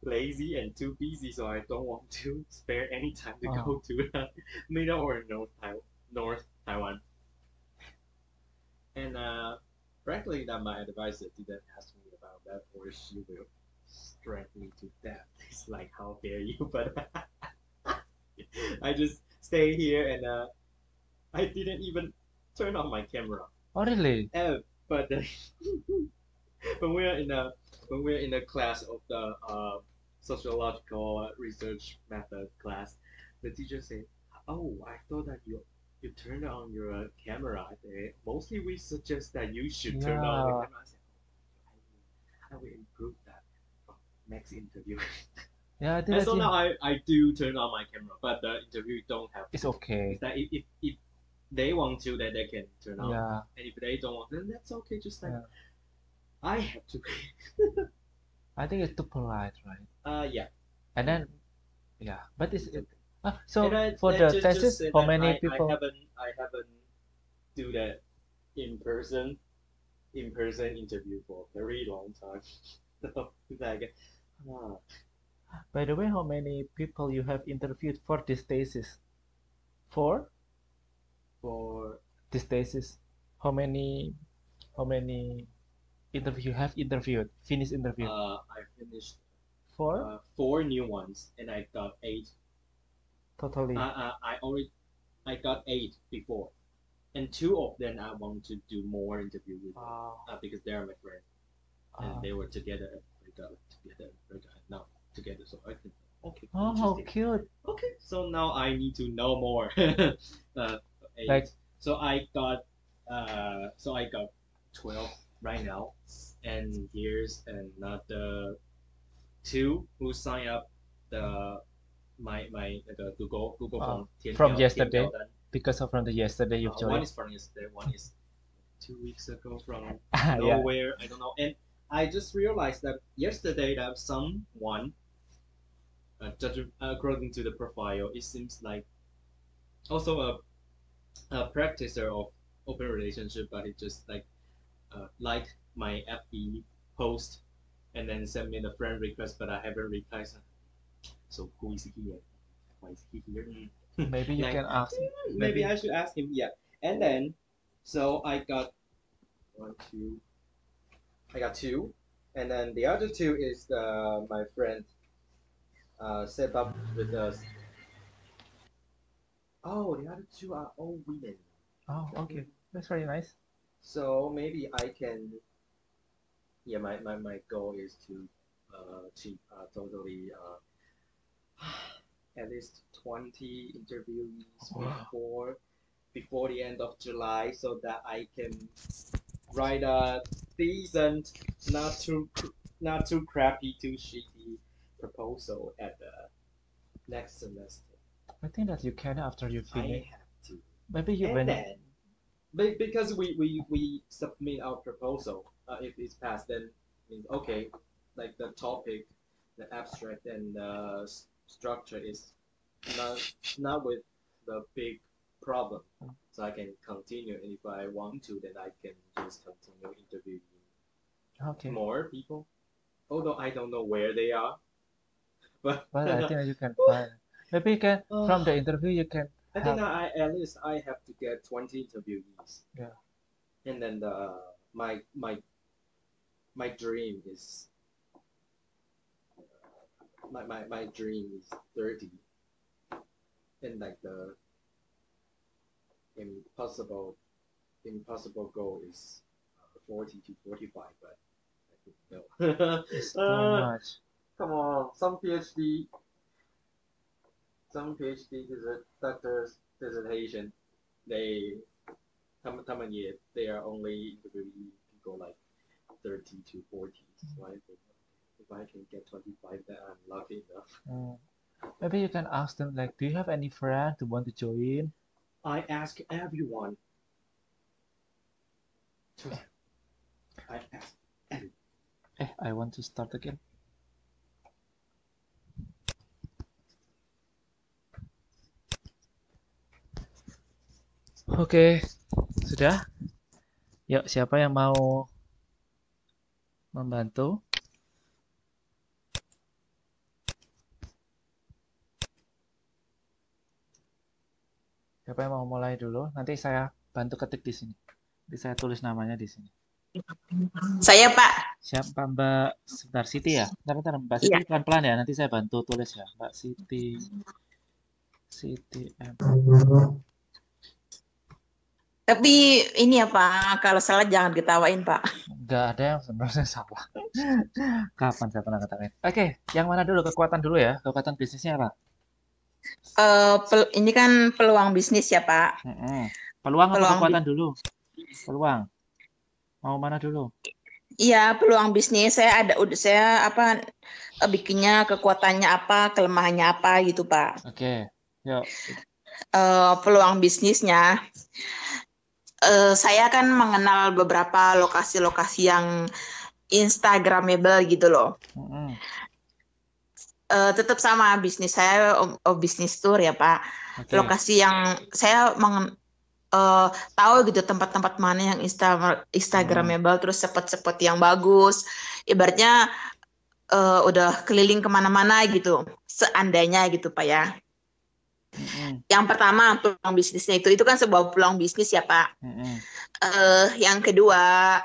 lazy and too busy, so I don't want to spare any time to go to the middle or North Taiwan. And frankly, that my advisor didn't ask me about that, or she will strike me to death. It's like, how dare you? But I just stay here, and I didn't even turn on my camera. Oh, really? But when we're in a class of the sociological research method class, the teacher said, "Oh, I thought that you turned on your camera. Mostly we suggest that you should turn on the Yeah. camera." I said, "Oh, I will improve that from next interview." Yeah, I And think so now I do turn on my camera, but the interview don't have. it's okay. It's that if they want to, then they can turn on. Yeah. And if they don't want, then that's okay. Just like Yeah. I have to. I think it's too polite, right? Yeah. And then, yeah. But it's It's okay. so And for and the just thesis, say how that many people? I haven't do that in person interview for a very long time. So it's like, ah, By the way, how many people you have interviewed for this thesis? For for this thesis, how many interview you have interviewed? Finished interview I finished for 4 new ones and I got 8. totally. I got 8 before, and 2 of them I want to do more interview with because they are my friends and they were together and now together, so I can. Okay, Oh, how interesting. cute! Okay, so now I need to know more. 8. Like, so I got 12 right now, and here's another 2 who sign up the the Google Form from yesterday, 填表单. because of from the yesterday you've One joined. is from yesterday, one is 2 weeks ago from Yeah. nowhere. I don't know. And I just realized that yesterday that someone, according to the profile, it seems like also a practicer of open relationship, but it just like my FB post and then send me the friend request, but I haven't replied. So who is he here? Why is he here? Maybe you Like, can ask. maybe I should ask him. Yeah. And then, so I got 1, 2. I got 2, and then the other 2 is my friend set up with us. Oh, the other 2 are all women. Oh, okay, that's very nice. So maybe I can. Yeah, my goal is to totally at least 20 interviewees before the end of July, so that I can write a decent, not too not too crappy, too shitty proposal at the next semester. I think that you can after you I finish. have to. Maybe you And when then, because we submit our proposal, if it's passed, then means okay, like the topic, the abstract, and the structure is not with the big problem, so I can continue. And if I want to, then I can just continue interviewing okay. more people. Although I don't know where they are, but But I think you can find. Maybe you can from the interview you can I think have. at least I have to get 20 interviewees. Yeah. And then my dream is my dream is 30, and like the impossible goal is 40 to 45, but I don't know. It's too much. Come on, some PhD doctor's dissertation, they they are only interviewing people like 30 to 40. So I think if I can get 25, then I'm lucky enough. Maybe you can ask them like, do you have any friend who want to join? I ask everyone. I ask everyone. I want to start again. Oke, sudah? Yuk, siapa yang mau membantu? Siapa yang mau mulai dulu? Nanti saya bantu ketik di sini. Nanti saya tulis namanya di sini. Saya, Pak. Siapa Mbak? Sebentar, Siti ya? Bentar, Mbak Siti Iya. pelan-pelan ya. Nanti saya bantu tulis ya. Mbak Siti. Siti M. Tapi ini ya, Pak, kalau salah jangan ketawain, Pak. Nggak ada yang sebenarnya salah. Kapan saya pernah ketawain? Oke, yang mana dulu? Kekuatan dulu ya. Kekuatan bisnisnya apa? Ini kan peluang bisnis ya, Pak. Peluang atau Peluang kekuatan dulu? Peluang. Mau mana dulu? Iya, peluang bisnis saya bikinnya kekuatannya apa, kelemahannya apa gitu, Pak. Oke, yuk. Peluang bisnisnya, saya kan mengenal beberapa lokasi-lokasi yang Instagramable gitu loh. Tetap sama bisnis saya, bisnis tour ya, Pak. Oke. Lokasi yang saya tahu gitu tempat-tempat mana yang Instagramable, terus spot-spot yang bagus. Ibaratnya udah keliling kemana-mana gitu, seandainya gitu, Pak ya. Yang pertama peluang bisnisnya itu kan sebuah peluang bisnis ya, Pak. Yang kedua,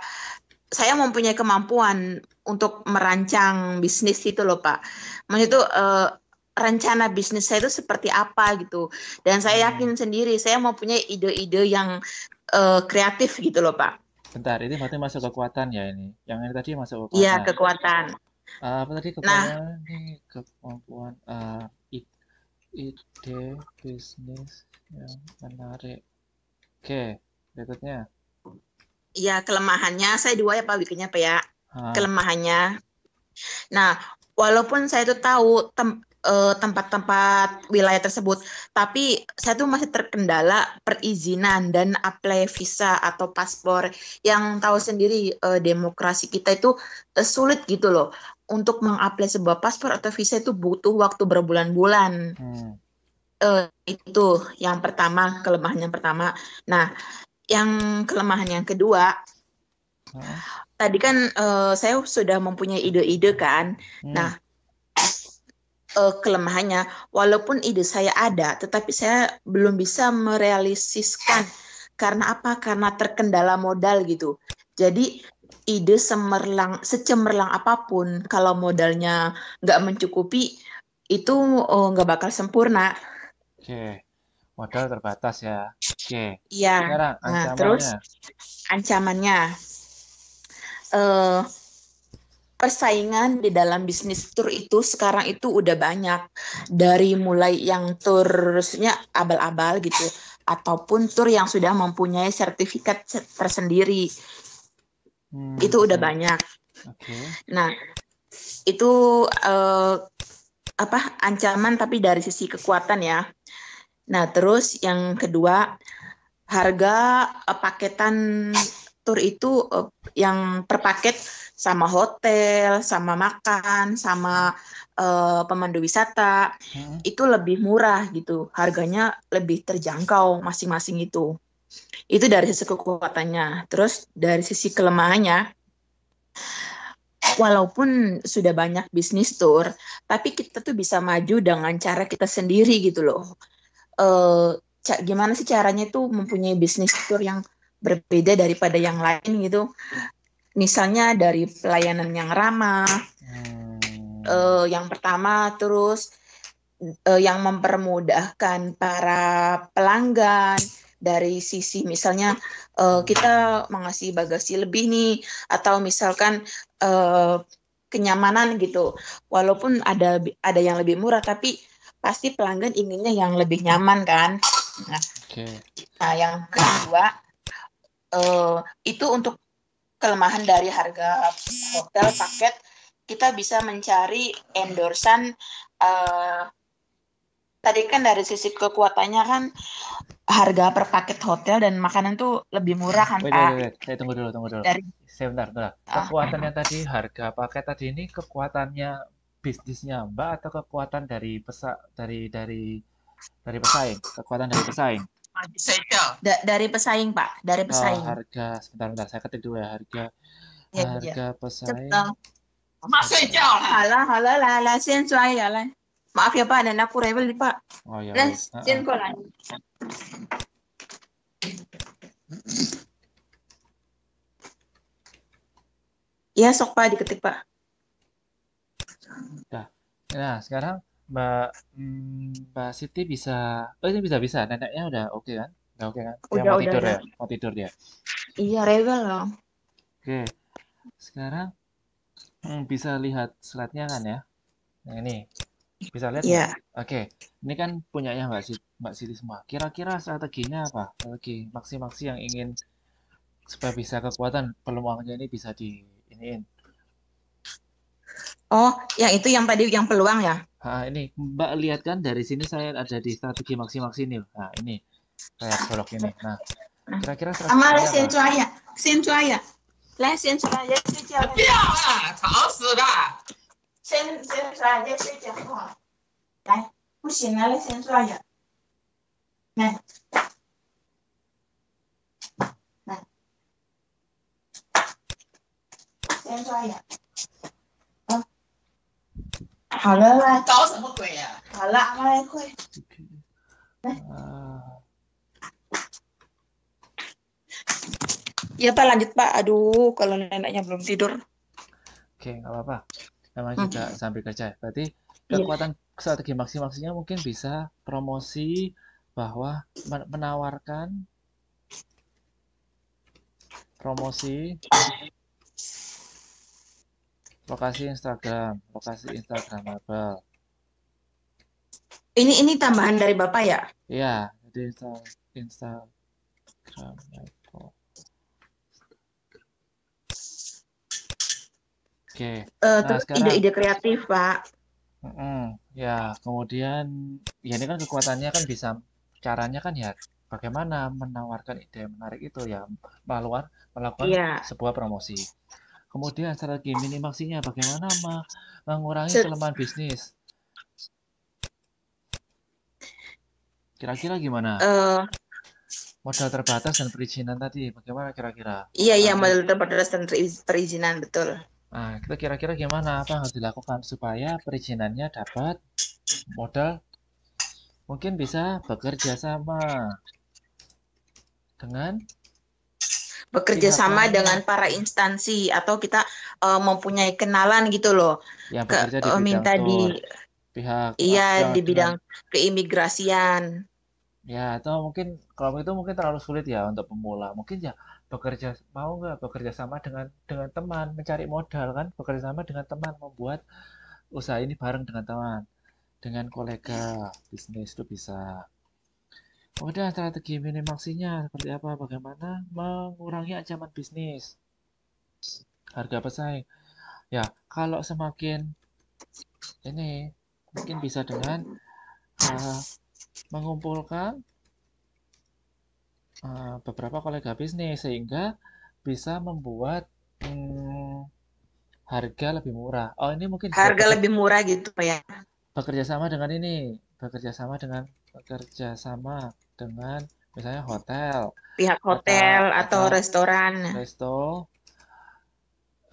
saya mempunyai kemampuan untuk merancang bisnis itu loh, Pak. Maksudnya itu rencana bisnis saya itu seperti apa gitu. Dan saya yakin sendiri saya mempunyai ide-ide yang kreatif gitu loh, Pak. Bentar, ini berarti masuk kekuatan ya ini. Yang ini tadi masuk kekuatan. Iya, kekuatan. Apa tadi kekuatan? Ini kemampuan ide bisnis yang menarik. Oke, berikutnya. Iya, kelemahannya saya 2 ya, Pak, bikinnya, Pak ya. Kelemahannya. Nah, walaupun saya tuh tahu tempat-tempat wilayah tersebut, tapi saya tuh masih terkendala perizinan dan apply visa atau paspor. Yang tahu sendiri demokrasi kita itu sulit gitu loh. Untuk mengapply sebuah paspor atau visa itu butuh waktu berbulan-bulan. Itu yang pertama, kelemahan yang pertama. Nah, yang kelemahan yang kedua, tadi kan saya sudah mempunyai ide-ide kan. Nah, kelemahannya, walaupun ide saya ada, tetapi saya belum bisa merealisasikan. Karena apa? Karena terkendala modal gitu. Jadi ide secemerlang apapun, kalau modalnya nggak mencukupi, itu nggak bakal sempurna. Oke, modal terbatas ya. Oke. Iya. Sekarang Nah, terus ancamannya, persaingan di dalam bisnis tour itu sekarang itu udah banyak, dari mulai yang turnya abal-abal gitu, ataupun tour yang sudah mempunyai sertifikat tersendiri. Itu udah banyak. Okay. Nah, Itu ancaman tapi dari sisi kekuatan ya. Nah, terus yang kedua, harga paketan tur itu yang per paket sama hotel, sama makan, sama pemandu wisata, itu lebih murah gitu. Harganya lebih terjangkau masing-masing itu. Itu dari sisi kekuatannya. Terus dari sisi kelemahannya, walaupun sudah banyak bisnis tour, tapi kita tuh bisa maju dengan cara kita sendiri gitu loh. Gimana sih caranya tuh mempunyai bisnis tour yang berbeda daripada yang lain gitu. Misalnya dari pelayanan yang ramah, yang pertama, terus yang mempermudahkan para pelanggan dari sisi misalnya kita mengasih bagasi lebih nih, atau misalkan kenyamanan gitu. Walaupun ada yang lebih murah, tapi pasti pelanggan inginnya yang lebih nyaman kan. Nah, yang kedua itu untuk kelemahan dari harga hotel paket, kita bisa mencari endorsan. Tadi kan dari sisi kekuatannya kan harga per paket hotel dan makanan tuh lebih murah kan, Pak? Wait. Saya tunggu dulu. Sebentar. Kekuatannya tadi, harga paket tadi ini kekuatannya bisnisnya Mbak atau kekuatan dari pesaing? Kekuatan dari pesaing? Dari pesaing, Pak. Dari pesaing. Harga, sebentar. Saya ketik dulu ya. Harga pesaing. Halah, sen saya lah. Maaf ya Pak, dan aku rebel nih Pak. Oh ya. Sen kok lah. Ya, sok Pak, diketik Pak. Nah, sekarang Mbak Siti bisa, ini bisa. Neneknya udah oke kan? Udah oke kan? Dia mau tidur ya? Mau tidur dia? Iya, rebel loh. Oke. Sekarang bisa lihat slide-nya kan ya? Nah, ini. Bisa lihat nggak? Oke. Ini kan punyanya Mbak Siti semua. Kira-kira strateginya apa? Strategi maksi-maksi yang ingin supaya bisa kekuatan peluangnya ini bisa iniin. Oh, yang itu yang tadi yang peluang ya? Ini Mbak lihat kan dari sini saya ada di strategi maksi-maksi ini. Nah, ini kayak blok ini. Nah, kira-kira strateginya apa? Sen cuaya. Lai sen cuaya睡觉。不要啊，吵死了。先出来睡觉好。来，不行了，来先出来。来，先出来。好了，来。搞什么鬼呀？好了，阿妈来快。来。Ya Pak, lanjut Pak. Aduh, kalau neneknya belum tidur. Oke, nggak apa-apa. Namanya juga sambil kerja. Berarti kekuatan strategi maksimalnya mungkin bisa promosi bahwa menawarkan promosi lokasi Instagramable. Ini tambahan dari Bapak ya? Iya, jadi Instagramable. Oke. Terus ide-ide kreatif, Pak. Ya, kemudian ya ini kan kekuatannya kan bisa, caranya kan ya bagaimana menawarkan ide menarik itu ya melakukan sebuah promosi. Kemudian strategi minimaksinya bagaimana mengurangi kelemahan bisnis. Kira-kira gimana? Modal terbatas dan perizinan tadi bagaimana kira-kira? Iya, modal terbatas dan perizinan, betul. Nah, itu kira-kira gimana? Apa yang harus dilakukan supaya perizinannya dapat, modal mungkin bisa bekerja sama dengan para instansi, atau kita mempunyai kenalan gitu loh. Yang bekerja di bidang pihak di bidang keimigrasian. Ya, atau mungkin kalau itu mungkin terlalu sulit ya untuk pemula. Mungkin ya mau nggak bekerja sama dengan teman, mencari modal kan, bekerja sama dengan teman, membuat usaha ini bareng dengan teman, dengan kolega bisnis itu bisa. Kemudian strategi minimaksinya seperti apa? Bagaimana mengurangi ancaman bisnis, harga pesaing. Ya, kalau semakin ini mungkin bisa dengan mengumpulkan beberapa kolega bisnis sehingga bisa membuat harga lebih murah. Oh, ini mungkin juga Harga lebih murah gitu Pak ya. bekerja sama dengan bekerja sama dengan misalnya hotel Pihak atau hotel atau restoran. resto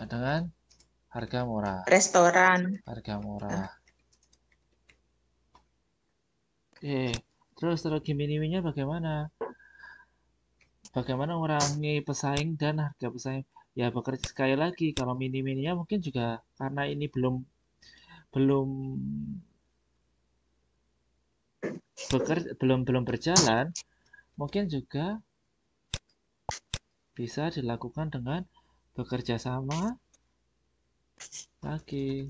dengan harga murah. Restoran. Harga murah. Terus strategi miniminya bagaimana? Bagaimana mengurangi pesaing dan harga pesaing? Ya bekerja sekali lagi kalau mini-mininya mungkin juga karena ini belum belum belum berjalan, mungkin juga bisa dilakukan dengan bekerja sama lagi,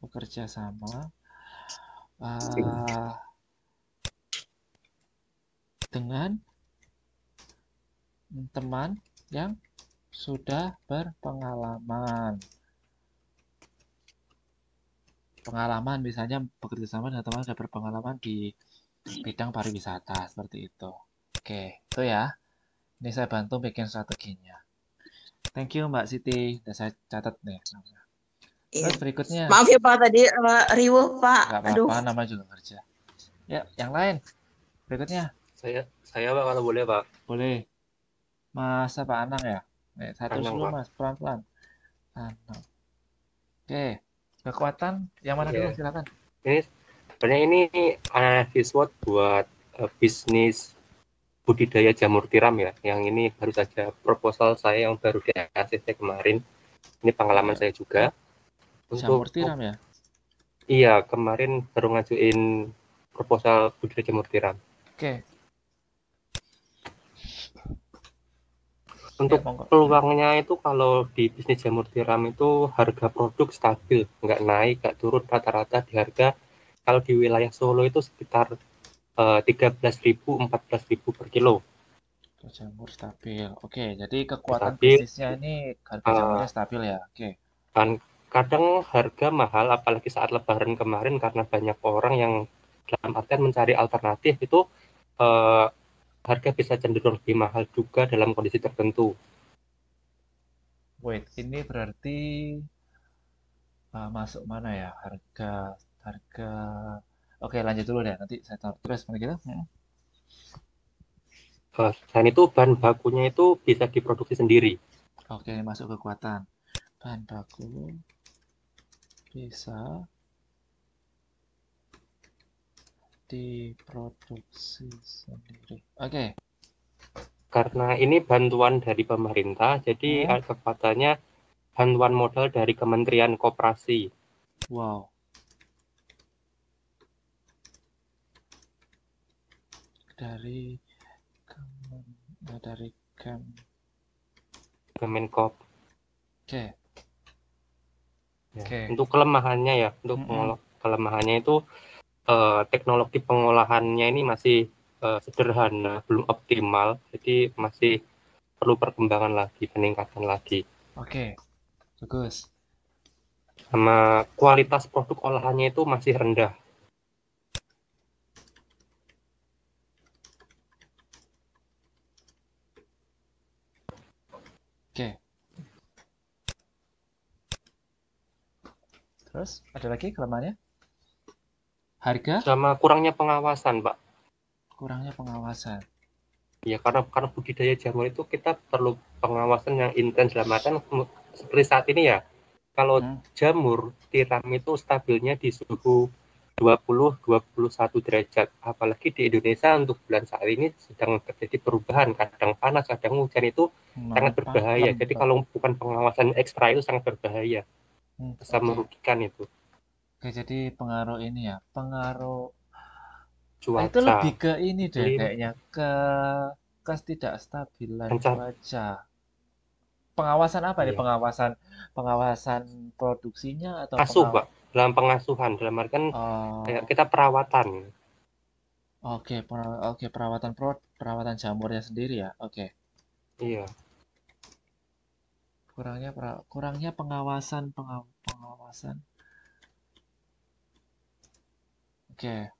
bekerja sama dengan teman yang sudah berpengalaman. Pengalaman misalnya bekerja sama dengan teman yang sudah berpengalaman di bidang pariwisata seperti itu. Oke, itu ya. Ini saya bantu bikin strateginya. Thank you Mbak Siti. Udah saya catat nih. Terus berikutnya. Maaf ya Pak tadi riuh Pak. Gak apa-apa, nama juga kerja. Ya, yang lain. Berikutnya. Saya Pak kalau boleh Pak. Boleh. Mas apa Anang ya? Saya terus dulu Mas, pelan-pelan. Anang. Oke. Kekuatan yang mana dulu silakan. Ini sebenarnya ini analisis SWOT buat bisnis budidaya jamur tiram ya. Yang ini baru saja proposal saya yang baru di ACC kemarin. Ini pengalaman saya juga. Jamur tiram ya? Iya, kemarin baru ngajuin proposal budidaya jamur tiram. Oke. Untuk peluangnya itu kalau di bisnis jamur tiram itu harga produk stabil, nggak naik, nggak turun, rata-rata di harga kalau di wilayah Solo itu sekitar 13.000, 14.000 per kilo. Jamur stabil. Oke, jadi kekuatan bisnisnya ini harga jamurnya stabil ya. Oke. Dan kadang harga mahal, apalagi saat Lebaran kemarin karena banyak orang yang dalam artian mencari alternatif itu harga bisa cenderung lebih mahal juga dalam kondisi tertentu. Wait, ini berarti masuk mana ya harga. Oke, lanjut dulu deh. Nanti saya taruh terus gitu. Dan itu bahan bakunya itu bisa diproduksi sendiri. Oke, masuk kekuatan. Bahan baku bisa diproduksi sendiri. Oke. Karena ini bantuan dari pemerintah, jadi kekuatannya bantuan modal dari Kementerian Koperasi. Wow. Dari Kemenkop. Oke. Ya. Untuk kelemahannya ya, kelemahannya itu teknologi pengolahannya ini masih sederhana, belum optimal, jadi masih perlu perkembangan lagi, peningkatan lagi. Oke, bagus. Sama kualitas produk olahannya itu masih rendah. Oke. Terus ada lagi kelemahannya? Harga? Sama kurangnya pengawasan, Pak. Kurangnya pengawasan. Ya, karena budidaya jamur itu kita perlu pengawasan yang intens dalam artian seperti saat ini ya. Kalau jamur tiram itu stabilnya di suhu 20-21 derajat. Apalagi di Indonesia untuk bulan saat ini sedang terjadi perubahan, kadang panas, kadang hujan, itu sangat berbahaya. Jadi kalau bukan pengawasan ekstra itu sangat berbahaya. Bisa merugikan itu. Oke, jadi pengaruh ini ya, pengaruh cuaca. Itu lebih ke ini deh kayaknya, ke ketidakstabilan cuaca. Pengawasan apa nih? Pengawasan produksinya atau Pak. Dalam pengasuhan, dalam artian kayak kita perawatan. Oke, perawatan jamurnya sendiri ya. Oke. Iya. kurangnya pengawasan. Oke.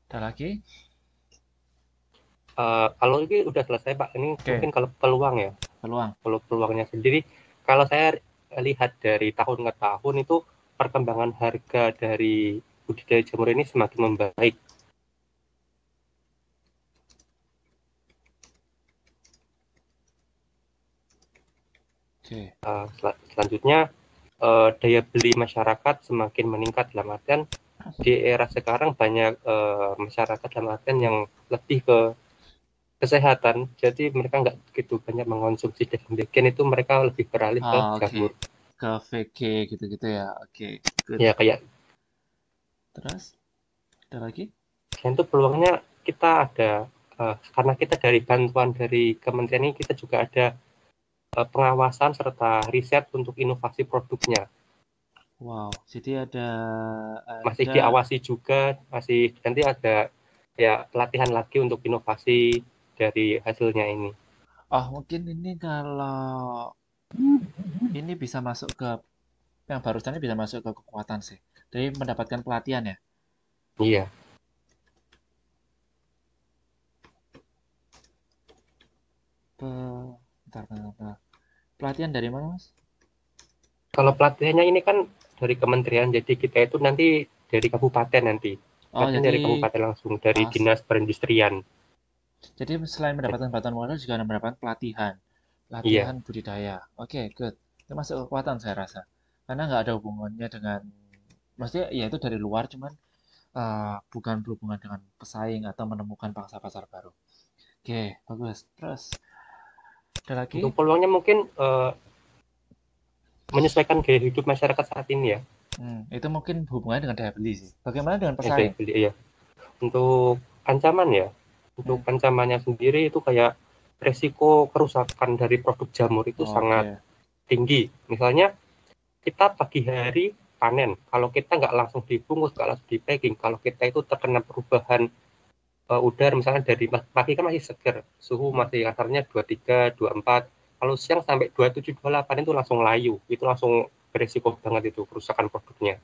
Ada lagi? Kalau ini udah selesai Pak, ini mungkin kalau peluang ya. Kalau peluangnya sendiri, kalau saya lihat dari tahun ke tahun itu perkembangan harga dari budidaya jamur ini semakin membaik. Selanjutnya daya beli masyarakat semakin meningkat, dalam artian di era sekarang banyak masyarakat dalam artian yang lebih ke kesehatan, jadi mereka nggak begitu banyak mengonsumsi daging-daging, itu mereka lebih beralih ke jamur. Ke VG gitu-gitu ya. Oke. Ya kayak. Terus ada lagi? Dan itu peluangnya kita ada karena kita dari bantuan dari kementerian ini, kita juga ada pengawasan serta riset untuk inovasi produknya. Wow, jadi masih diawasi juga, masih nanti ada ya pelatihan lagi untuk inovasi dari hasilnya ini. Oh, mungkin ini kalau ini bisa masuk ke yang barusan bisa masuk ke kekuatan sih. Jadi mendapatkan pelatihan ya. Iya. Bentar. Pelatihan dari mana, Mas? Kalau pelatihannya ini kan dari kementerian, jadi kita itu nanti dari kabupaten nanti. Pelatihan jadi dari kabupaten langsung, dari dinas perindustrian. Jadi selain mendapatkan bantuan modal juga mendapatkan pelatihan budidaya. Oke, good. Itu masuk kekuatan saya rasa. Karena nggak ada hubungannya dengan, maksudnya ya itu dari luar, cuman bukan berhubungan dengan pesaing atau menemukan pangsa pasar baru. Oke, bagus. Terus ada lagi? Untuk peluangnya mungkin menyesuaikan gaya hidup masyarakat saat ini ya. Itu mungkin hubungannya dengan daya beli sih. Bagaimana dengan Daya pesaing? beli, iya. Untuk ancaman ya, untuk ancamannya sendiri itu kayak resiko kerusakan dari produk jamur itu sangat tinggi. Misalnya kita pagi hari panen, kalau kita nggak langsung dibungkus, nggak langsung di packing, kalau kita itu terkena perubahan udara, misalnya dari pagi kan masih segar, suhu masih kasarnya 23, 24, kalau siang sampai 27, 28 itu langsung layu, itu langsung beresiko banget itu kerusakan produknya.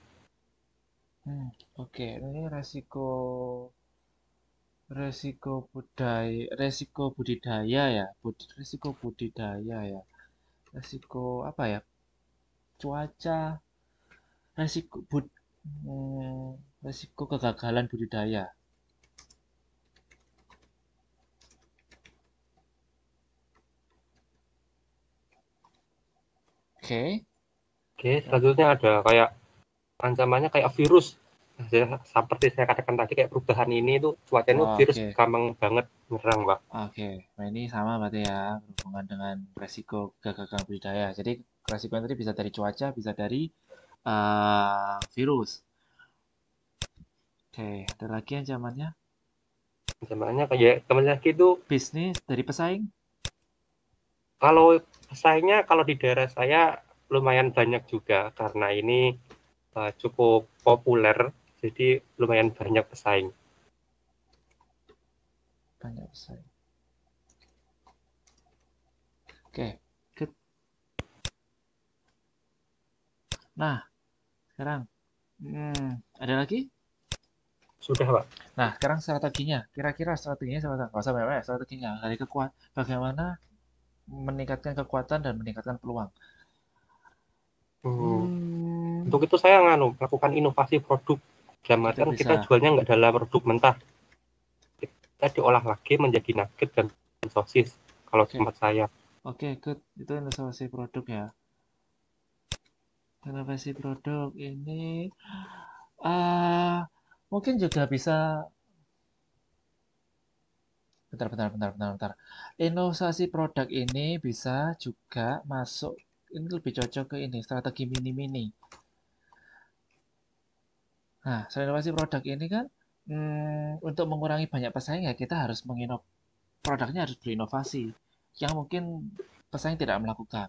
Oke, ini resiko budidaya ya. Resiko apa ya? Cuaca, resiko kegagalan budidaya. Oke, selanjutnya ada kayak ancamannya kayak virus. Seperti saya katakan tadi, kayak perubahan ini itu cuacanya virus gampang banget menyerang, Pak. Oke, nah ini sama berarti ya, berhubungan dengan resiko kegagalan budidaya. Jadi resiko yang tadi bisa dari cuaca, bisa dari virus. Oke, ada lagi ancamannya? Ancamannya kayak kemarin lagi itu bisnis dari pesaing. Kalau pesaingnya, kalau di daerah saya lumayan banyak juga, karena ini cukup populer, jadi lumayan banyak pesaing. Banyak pesaing. Oke, good. Nah, sekarang ada lagi? Sudah, Pak. Nah, sekarang strateginya. Kira-kira strateginya seperti apa? Nggak usah banyak, strateginya. Dari bagaimana meningkatkan kekuatan dan meningkatkan peluang. Untuk itu saya melakukan inovasi produk. Dalam artian kita jualnya nggak dalam produk mentah. Kita diolah lagi menjadi nugget dan sosis kalau tempat saya. Oke, good. Itu inovasi produk ya. Inovasi produk ini mungkin juga bisa bentar. Inovasi produk ini bisa juga masuk, ini lebih cocok ke ini, strategi mini-mini. Nah, inovasi produk ini kan untuk mengurangi banyak pesaing ya kita harus produknya harus berinovasi yang mungkin pesaing tidak melakukan.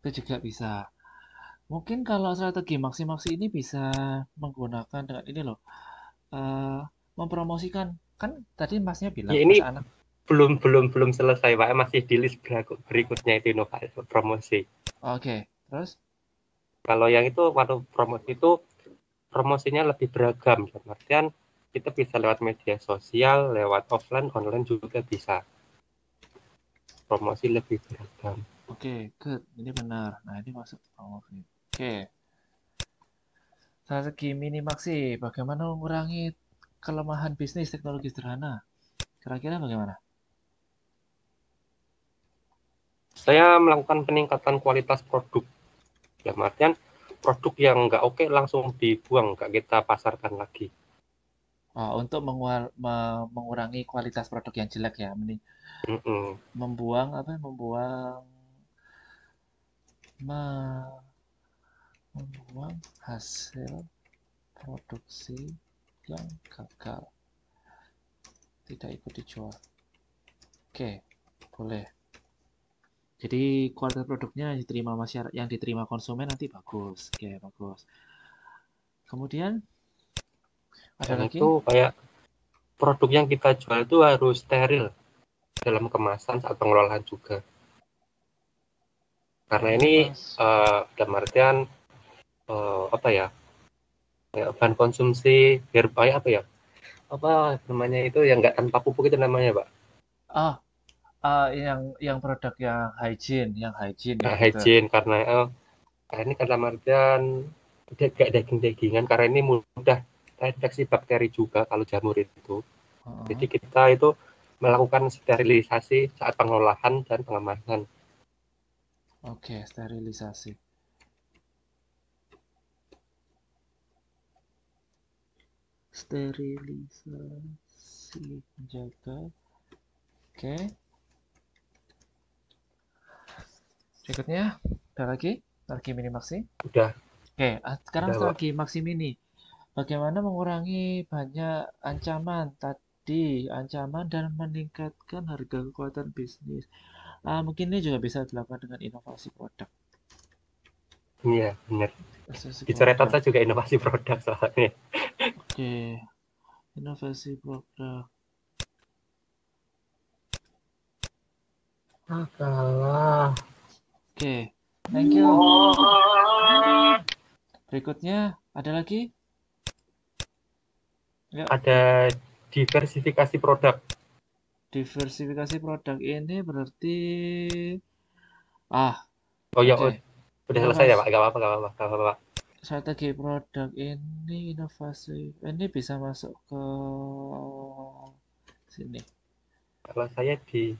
Itu juga bisa. Mungkin kalau strategi maksi ini bisa menggunakan dengan ini loh, mempromosikan, kan tadi masnya bilang ya, ini Mas Anak belum selesai, Pak. Masih di list berikutnya itu inovasi promosi. Oke, terus? Kalau yang itu waktu promosi itu promosinya lebih beragam. Artian kita bisa lewat media sosial, lewat offline, online juga bisa. Promosi lebih beragam. Oke, good. Ini benar. Nah, ini masuk promosi. Oke. Strategi Minimaksi, bagaimana mengurangi kelemahan bisnis teknologi sederhana? Kira-kira bagaimana? Saya melakukan peningkatan kualitas produk. Dalam artian produk yang nggak oke langsung dibuang, nggak kita pasarkan lagi. Untuk mengurangi kualitas produk yang jelek ya, membuang apa? Membuang hasil produksi yang gagal, tidak ikut dijual. Oke, boleh. Jadi kualitas produknya yang diterima masyarakat, yang diterima konsumen nanti bagus. Oke, bagus. Kemudian ada Dan lagi? itu kayak produk yang kita jual itu harus steril dalam kemasan saat pengelolaan juga. Karena ini dalam artian apa ya? Kayak bahan konsumsi herbai apa ya? Apa namanya itu yang nggak tanpa pupuk itu namanya, Pak? Yang produk yang hygiene Nah, ya gitu. hygiene karena ini dalam artian gak daging-dagingan karena ini mudah terinfeksi bakteri juga kalau jamur itu. Jadi kita itu melakukan sterilisasi saat pengolahan dan pengemasan. Oke, sterilisasi. Sterilisasi menjaga. Oke. Berikutnya, ada lagi? Strategi Minimaksi? Udah. Oke, sekarang Udah, Pak. strategi Maksi Mini. Bagaimana mengurangi banyak ancaman tadi, ancaman dan meningkatkan harga kekuatan bisnis. Mungkin ini juga bisa dilakukan dengan inovasi produk. Iya, benar. Inovasi Di produk. saya juga inovasi produk soalnya. Oke, inovasi produk. Kalah. Oke, thank you. Berikutnya, ada lagi? Yuk. Ada diversifikasi produk. Diversifikasi produk ini berarti Oh ya, oke. udah selesai ya, Inovasi Pak? Gak apa-apa, gak apa-apa, gak apa-apa, Pak. strategi produk ini inovasi. Ini bisa masuk ke sini. Kalau saya di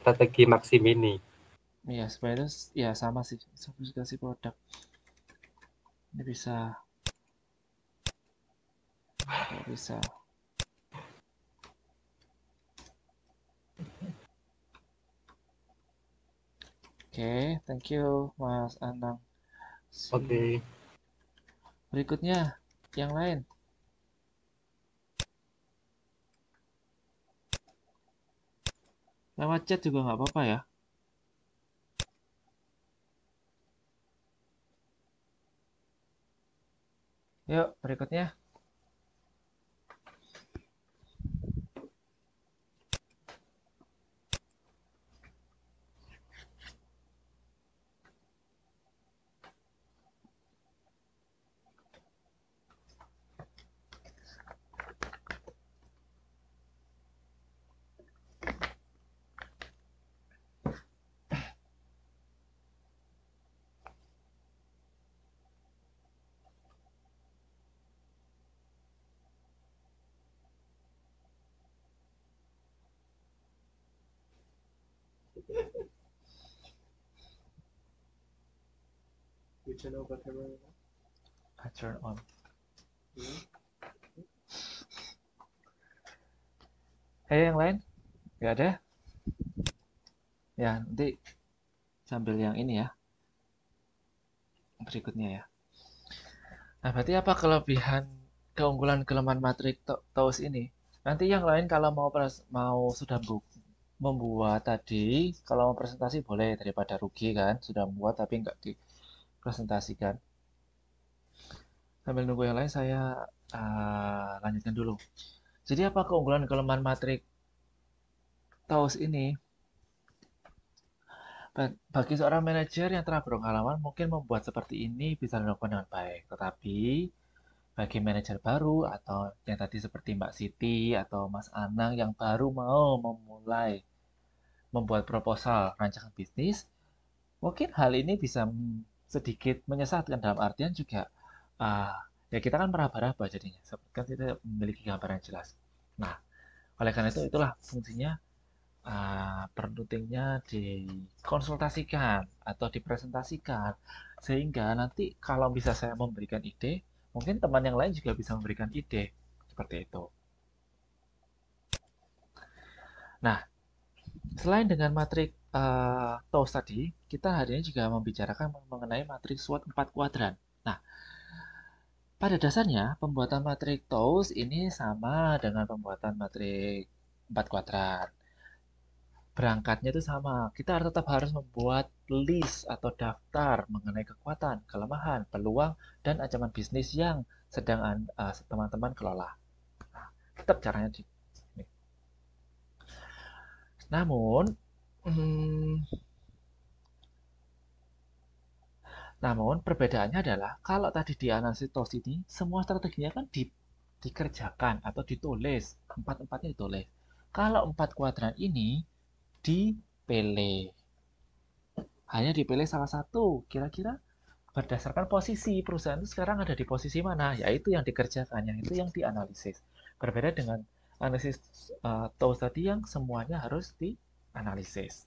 strategi Maxim ini. Ya, sebenarnya ya sama sih, diversifikasi produk. Ini bisa. Oke, thank you Mas Anang. Oke. Berikutnya, yang lain. Lewat chat juga nggak apa-apa ya. Yuk, berikutnya. You turn over camera. I turn on. Yang lain? Nggak ada? Ya, nanti sambil yang ini ya. Berikutnya ya. Nah, berarti apa keunggulan kelemahan matrik TOWS ini? Nanti yang lain kalau mau sudah membuat tadi, kalau mau presentasi boleh daripada rugi kan, sudah membuat tapi nggak dipresentasikan. Sambil nunggu yang lain saya lanjutkan dulu. Jadi apa keunggulan kelemahan matrik TOWS ini, bagi seorang manajer yang telah berpengalaman mungkin membuat seperti ini bisa dilakukan dengan baik. Tetapi bagi manajer baru atau yang tadi seperti Mbak Siti atau Mas Anang yang baru mau memulai membuat proposal rancangan bisnis, mungkin hal ini bisa sedikit menyesatkan dalam artian juga ya kita kan meraba-raba jadinya, kan tidak memiliki gambaran jelas. Nah, oleh karena itu itulah fungsinya pentingnya dikonsultasikan atau dipresentasikan sehingga nanti kalau bisa saya memberikan ide, mungkin teman yang lain juga bisa memberikan ide seperti itu. Nah, selain dengan matrik TOWS tadi, kita hari ini juga membicarakan mengenai matrik SWOT 4 kuadran. Nah, pada dasarnya pembuatan matrik TOWS ini sama dengan pembuatan matrik 4 kuadran. Berangkatnya itu sama. Kita tetap harus membuat list atau daftar mengenai kekuatan, kelemahan, peluang, dan ancaman bisnis yang sedang teman-teman kelola. Nah, tetap caranya di sini. Namun perbedaannya adalah kalau tadi di analisis TOWS ini semua strateginya kan dikerjakan atau ditulis, empat-empatnya ditulis. Kalau 4 kuadran ini dipilih. Hanya dipilih salah satu. Kira-kira berdasarkan posisi perusahaan itu sekarang ada di posisi mana, yaitu yang dikerjakan, yang itu yang dianalisis. Berbeda dengan analisis TOWS tadi yang semuanya harus dianalisis.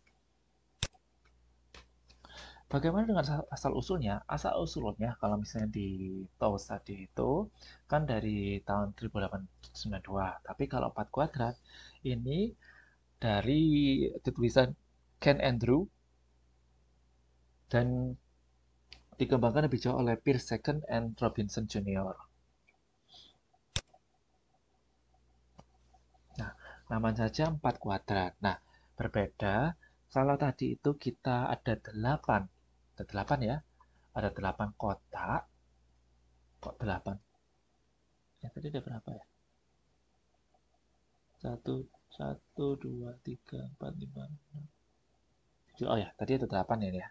Bagaimana dengan asal-usulnya? Asal-usulnya kalau misalnya di TOWS tadi itu kan dari tahun 1892. Tapi kalau 4 kuadrat ini dari tulisan Ken Andrew dan dikembangkan lebih jauh oleh Pierce II and Robinson Jr. Nah, namanya saja 4 kuadrat. Nah, berbeda kalau tadi itu kita ada 8. Ada 8 ya. Ada 8 kotak. Kok 8? Ya, tadi ada berapa ya? 1, 1, 2, 3, 4, 5, 6, 7. Oh ya, tadi ada 8 ya.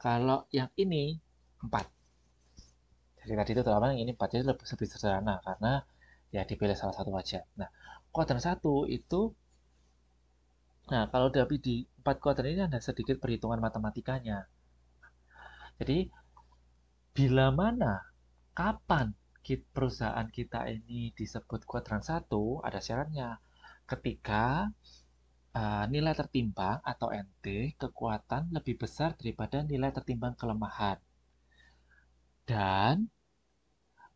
Kalau yang ini 4. Jadi tadi itu 8, yang ini 4. Jadi lebih sederhana karena ya dipilih salah satu aja. Nah, kuadran 1 itu kalau di 4 kuadran ini ada sedikit perhitungan matematikanya. Jadi, bila mana, kapan perusahaan kita ini disebut kuadran 1, ada syaratnya. Ketika nilai tertimbang atau NT, kekuatan lebih besar daripada nilai tertimbang kelemahan. Dan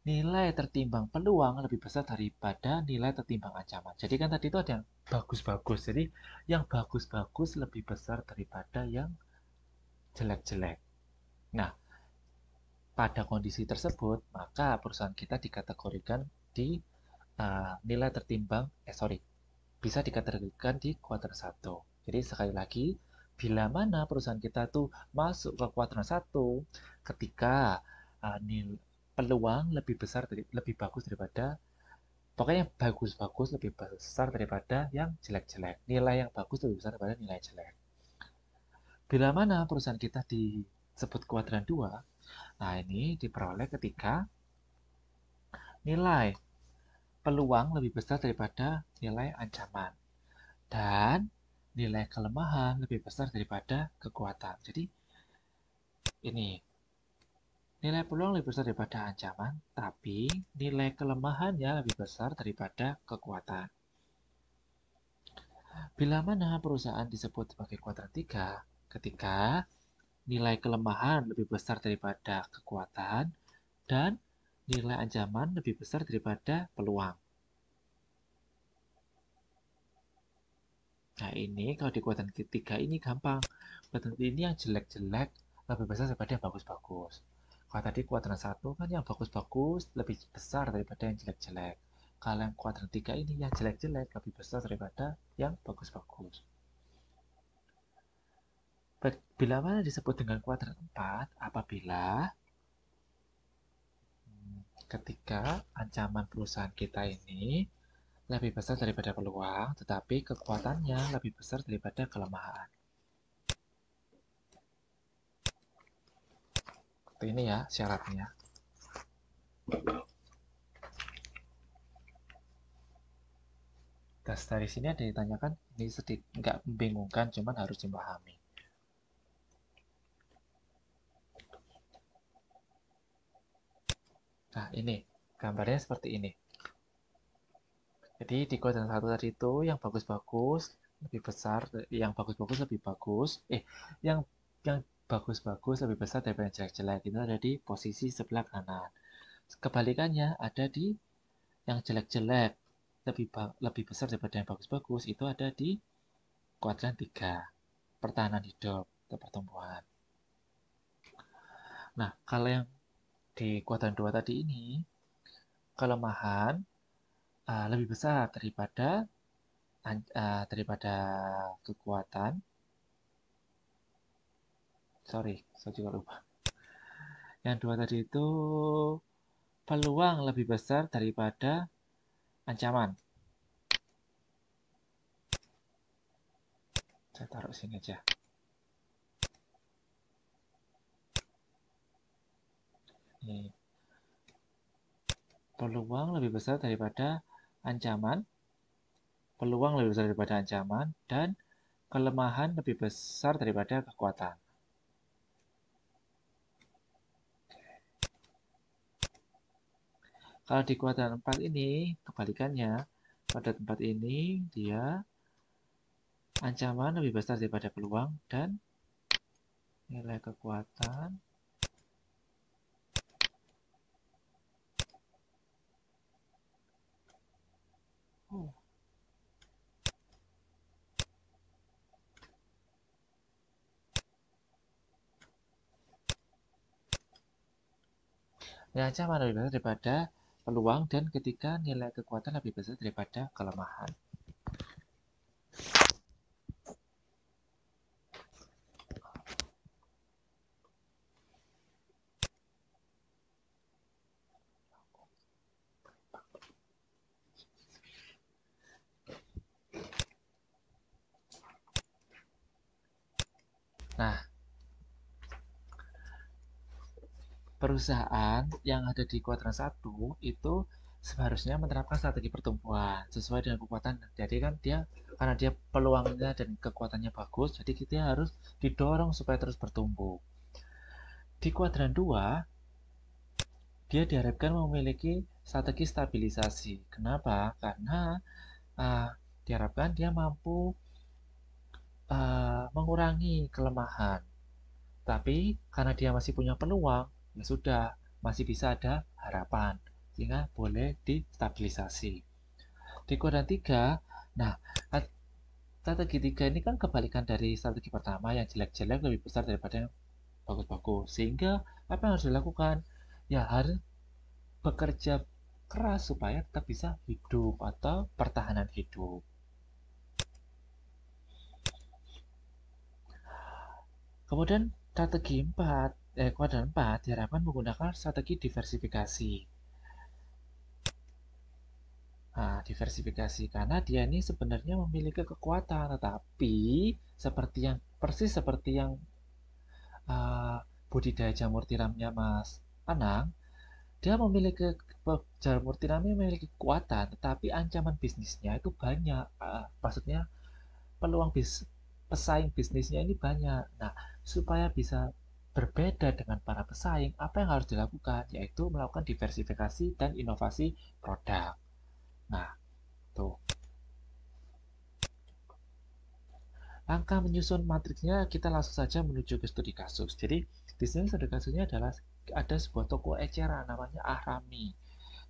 nilai tertimbang peluang lebih besar daripada nilai tertimbang ancaman. Jadi kan tadi itu ada yang bagus-bagus. Jadi yang bagus-bagus lebih besar daripada yang jelek-jelek. Nah, pada kondisi tersebut, maka perusahaan kita dikategorikan di nilai tertimbang, bisa dikategorikan di kuadran 1. Jadi sekali lagi, bila mana perusahaan kita tuh masuk ke kuadran 1, ketika peluang lebih besar, lebih bagus daripada, pokoknya yang bagus-bagus lebih besar daripada yang jelek-jelek. Nilai yang bagus lebih besar daripada nilai jelek. Bila mana perusahaan kita disebut kuadran 2, nah ini diperoleh ketika nilai peluang lebih besar daripada nilai ancaman. Dan nilai kelemahan lebih besar daripada kekuatan. Jadi ini nilai peluang lebih besar daripada ancaman, tapi nilai kelemahannya lebih besar daripada kekuatan. Bila mana perusahaan disebut sebagai kuadran 3, ketika nilai kelemahan lebih besar daripada kekuatan dan nilai ancaman lebih besar daripada peluang. Nah ini kalau di kuadran ketiga ini gampang. Kuadran ini yang jelek-jelek lebih besar daripada yang bagus-bagus. Kalau tadi kuadran 1 kan yang bagus-bagus lebih besar daripada yang jelek-jelek. Kalau yang kuadran 3 ini yang jelek-jelek lebih besar daripada yang bagus-bagus. Bila mana disebut dengan kuadran 4, apabila ketika ancaman perusahaan kita ini lebih besar daripada peluang, tetapi kekuatannya lebih besar daripada kelemahan. Seperti ini ya syaratnya. Terus dari sini ada ditanyakan, ini sedikit nggak membingungkan, cuman harus dipahami. Nah, ini gambarnya seperti ini. Jadi di kuadran 1 tadi itu yang bagus-bagus lebih besar, yang bagus-bagus lebih bagus. Yang bagus-bagus lebih besar daripada yang jelek-jelek. Itu ada di posisi sebelah kanan. Kebalikannya ada di yang jelek-jelek lebih besar daripada yang bagus-bagus, itu ada di kuadran 3, pertahanan hidup atau pertumbuhan. Nah, kalau yang di kuadran 2 tadi ini, kelemahan lebih besar daripada kekuatan. Sorry, saya juga lupa. Yang 2 tadi itu peluang lebih besar daripada ancaman. Saya taruh sini aja. Ini. Peluang lebih besar daripada ancaman. Peluang lebih besar daripada ancaman. Dan kelemahan lebih besar daripada kekuatan. Kalau di kuadran 4 ini, kebalikannya. Pada tempat ini, dia ancaman lebih besar daripada peluang dan nilai kekuatan ancaman lebih besar daripada peluang dan ketika nilai kekuatan lebih besar daripada kelemahan. Nah, perusahaan yang ada di kuadran 1 itu seharusnya menerapkan strategi pertumbuhan sesuai dengan kekuatan. Jadi kan karena dia peluangnya dan kekuatannya bagus, jadi kita harus didorong supaya terus bertumbuh. Di kuadran 2, dia diharapkan memiliki strategi stabilisasi. Kenapa? Karena diharapkan dia mampu mengurangi kelemahan. Tapi karena dia masih punya peluang, ya sudah, masih bisa ada harapan. Sehingga boleh distabilisasi. Di kuadran 3, nah, strategi 3 ini kan kebalikan dari strategi pertama, yang jelek-jelek lebih besar daripada yang bagus-bagus. Sehingga apa yang harus dilakukan? Ya harus bekerja keras supaya tetap bisa hidup atau pertahanan hidup. Kemudian strategi kuadran 4 diharapkan menggunakan strategi diversifikasi. Nah, diversifikasi karena dia ini sebenarnya memiliki kekuatan, tetapi persis seperti yang budidaya jamur tiramnya Mas Anang, dia memiliki jamur tiramnya memiliki kekuatan, tetapi ancaman bisnisnya itu banyak. Maksudnya peluang pesaing bisnisnya ini banyak. Nah, supaya bisa berbeda dengan para pesaing, apa yang harus dilakukan? Yaitu melakukan diversifikasi dan inovasi produk. Nah, tuh. Langkah menyusun matriksnya, kita langsung saja menuju ke studi kasus. Jadi, di sini studi kasusnya adalah ada sebuah toko eceran namanya Ahrami.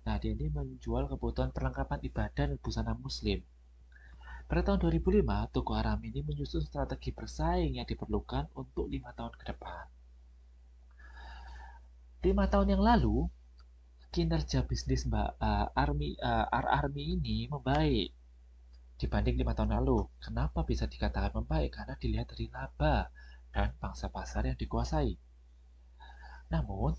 Nah, dia ini menjual kebutuhan perlengkapan ibadah dan busana muslim. Pada tahun 2005, toko Ahrami ini menyusun strategi bersaing yang diperlukan untuk 5 tahun ke depan. 5 tahun yang lalu, kinerja bisnis Ahrami ini membaik dibanding 5 tahun lalu. Kenapa bisa dikatakan membaik? Karena dilihat dari laba dan pangsa pasar yang dikuasai. Namun,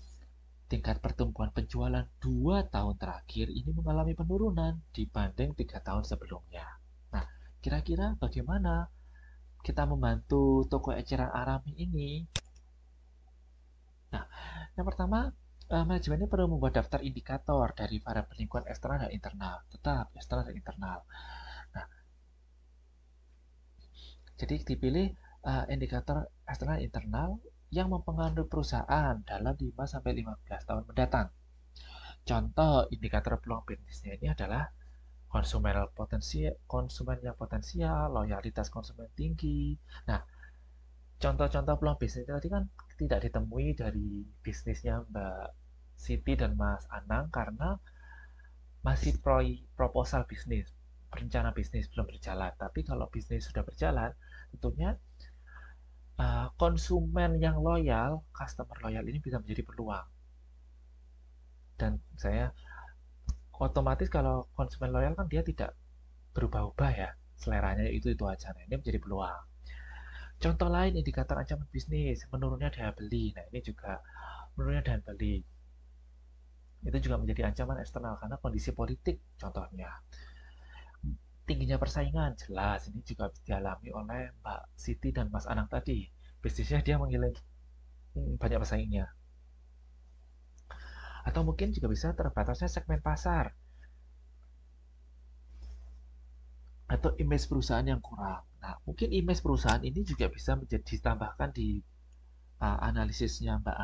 tingkat pertumbuhan penjualan 2 tahun terakhir ini mengalami penurunan dibanding 3 tahun sebelumnya. Nah, kira-kira bagaimana kita membantu toko eceran Arami ini? Nah, yang pertama, manajemen ini perlu membuat daftar indikator dari variabel lingkungan eksternal dan internal. Tetap eksternal dan internal. Nah, jadi dipilih indikator eksternal dan internal yang mempengaruhi perusahaan dalam 5-15 tahun mendatang. Contoh indikator peluang bisnisnya ini adalah konsumen yang potensial, loyalitas konsumen tinggi. Nah, contoh-contoh peluang bisnis tadi kan tidak ditemui dari bisnisnya Mbak Siti dan Mas Anang karena masih proposal bisnis, rencana bisnis belum berjalan. Tapi kalau bisnis sudah berjalan, tentunya konsumen yang loyal, customer loyal ini bisa menjadi peluang. Dan saya otomatis kalau konsumen loyal kan dia tidak berubah-ubah ya, seleranya itu aja. Nah, ini menjadi peluang. Contoh lain indikator ancaman bisnis, menurunnya daya beli. Nah, ini juga menurunnya daya beli. Itu juga menjadi ancaman eksternal karena kondisi politik contohnya. Tingginya persaingan, jelas ini juga dialami oleh Mbak Siti dan Mas Anang tadi. Bisnisnya dia mengiling banyak pesaingnya. Atau mungkin juga bisa terbatasnya segmen pasar. Atau image perusahaan yang kurang. Nah, mungkin image perusahaan ini juga bisa menjadi ditambahkan di analisisnya Mas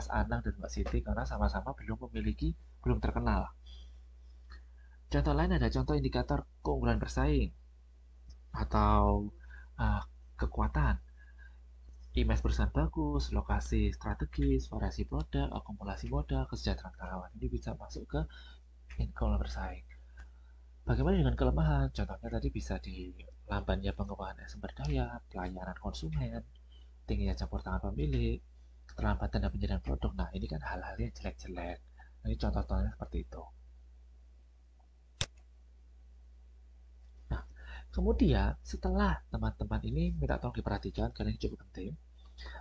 Anang dan Mbak Siti karena sama-sama belum terkenal. Contoh lain ada contoh indikator keunggulan bersaing atau kekuatan. Image perusahaan bagus, lokasi strategis, variasi produk, akumulasi modal, kesejahteraan karyawan. Ini bisa masuk ke keunggulan bersaing. Bagaimana dengan kelemahan? Contohnya tadi bisa di lambannya pengembangan sumber daya, pelayanan konsumen, tingginya campur tangan pemilik, keterlambatan dan penyediaan produk. Nah, ini kan hal-hal yang jelek-jelek. Ini contoh-contohnya seperti itu. Nah, kemudian setelah teman-teman ini minta tolong diperhatikan karena ini cukup penting.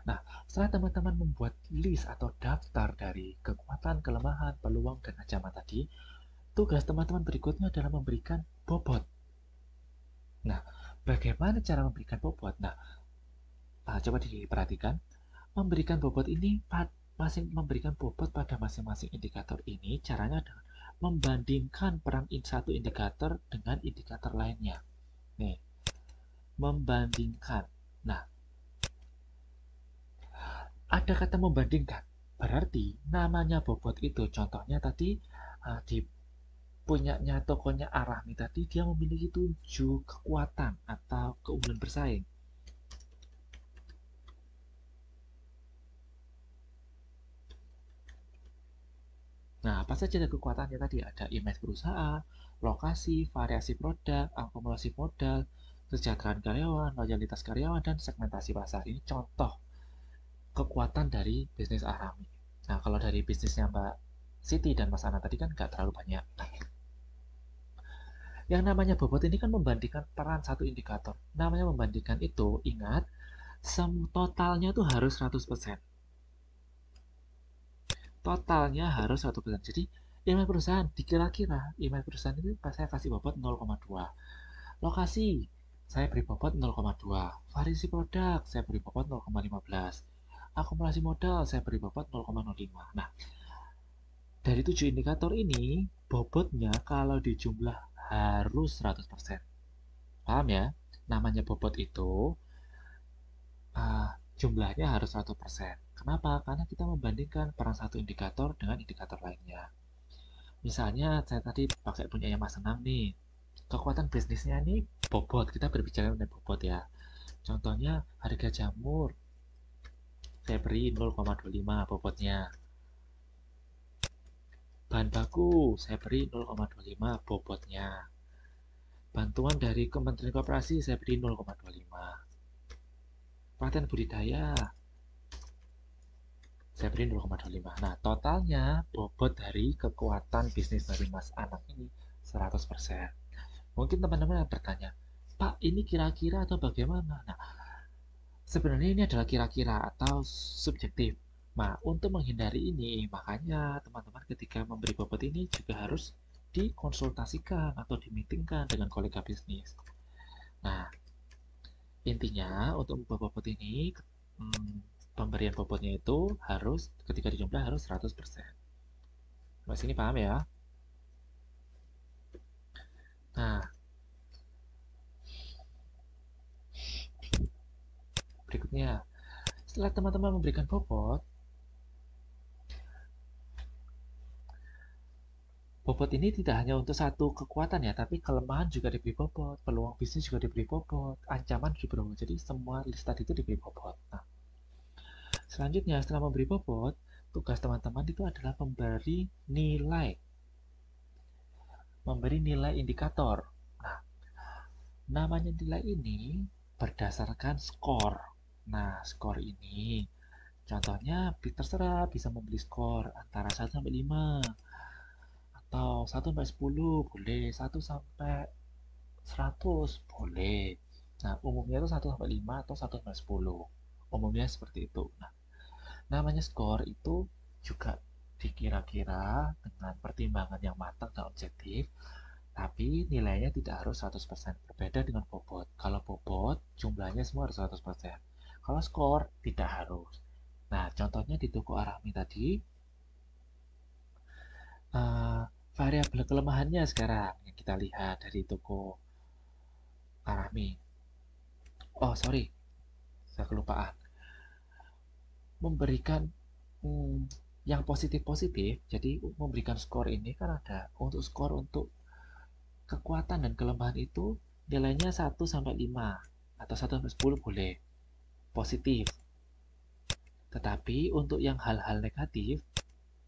Nah, setelah teman-teman membuat list atau daftar dari kekuatan, kelemahan, peluang, dan ancaman tadi, tugas teman-teman berikutnya adalah memberikan bobot. Nah, bagaimana cara memberikan bobot? Nah, coba diperhatikan. Memberikan bobot ini memberikan bobot pada masing-masing indikator ini caranya adalah membandingkan peran satu indikator dengan indikator lainnya. Nih, membandingkan. Nah, ada kata membandingkan. Berarti namanya bobot itu contohnya tadi di punyanya tokonya Arahmi tadi dia memiliki 7 kekuatan atau keunggulan bersaing. Nah, apa saja ada kekuatannya tadi? Ada image perusahaan, lokasi, variasi produk, akumulasi modal, kesejahteraan karyawan, loyalitas karyawan, dan segmentasi pasar. Ini contoh kekuatan dari bisnis Arahmi. Nah, kalau dari bisnisnya Mbak Siti dan Mas Ana tadi kan nggak terlalu banyak. Yang namanya bobot ini kan membandingkan peran satu indikator. Namanya membandingkan itu, ingat, totalnya tuh harus 100%. Totalnya harus 100%. Jadi, image perusahaan, dikira-kira image perusahaan itu saya kasih bobot 0,2. Lokasi, saya beri bobot 0,2. Variasi produk, saya beri bobot 0,15. Akumulasi modal, saya beri bobot 0,05. Nah, dari 7 indikator ini, bobotnya kalau dijumlah harus 100%. Paham ya? Namanya bobot itu jumlahnya harus 100%. Kenapa? Karena kita membandingkan peran satu indikator dengan indikator lainnya. Misalnya, saya tadi pakai punyanya Mas Senang nih. Kekuatan bisnisnya ini bobot. Kita berbicara mengenai bobot ya. Contohnya, harga jamur. Saya beri 0,25 bobotnya. Bahan baku, saya beri 0,25 bobotnya. Bantuan dari Kementerian Koperasi, saya beri 0,25. Paten budidaya, saya beri 0,25. Nah, totalnya bobot dari kekuatan bisnis dari Mas Anang ini 100%. Mungkin teman-teman bertanya, Pak, ini kira-kira atau bagaimana? Nah, sebenarnya ini adalah kira-kira atau subjektif. Nah, untuk menghindari ini, makanya teman-teman ketika memberi bobot ini juga harus dikonsultasikan atau dimeetingkan dengan kolega bisnis. Nah, intinya untuk membuat bobot ini, pemberian bobotnya itu harus ketika dijumlah harus 100%. Mas ini paham ya? Nah, berikutnya, setelah teman-teman memberikan bobot ini tidak hanya untuk satu kekuatan ya, tapi kelemahan juga diberi bobot, peluang bisnis juga diberi bobot, ancaman diberi bobot. Jadi semua list tadi itu diberi bobot. Nah, selanjutnya setelah memberi bobot, tugas teman-teman itu adalah memberi nilai indikator. Nah, namanya nilai ini berdasarkan skor. Nah, skor ini contohnya terserah bisa memberi skor antara 1 sampai 5 atau 1 sampai 10 boleh, 1 sampai 100 boleh. Nah, umumnya itu 1 sampai 5 atau 1 sampai 10. Umumnya seperti itu. Nah, namanya skor itu juga dikira-kira dengan pertimbangan yang matang dan objektif, tapi nilainya tidak harus 100%. Berbeda dengan bobot. Kalau bobot, jumlahnya semua harus 100%. Kalau skor, tidak harus. Nah, contohnya di toko Arami tadi, variabel kelemahannya sekarang yang kita lihat dari toko Arami. Oh, sorry. Saya kelupaan. Memberikan yang positif-positif, jadi memberikan skor ini kan ada untuk skor untuk kekuatan dan kelemahan itu nilainya 1 sampai 5 atau 1 sampai 10 boleh positif. Tetapi untuk yang hal-hal negatif,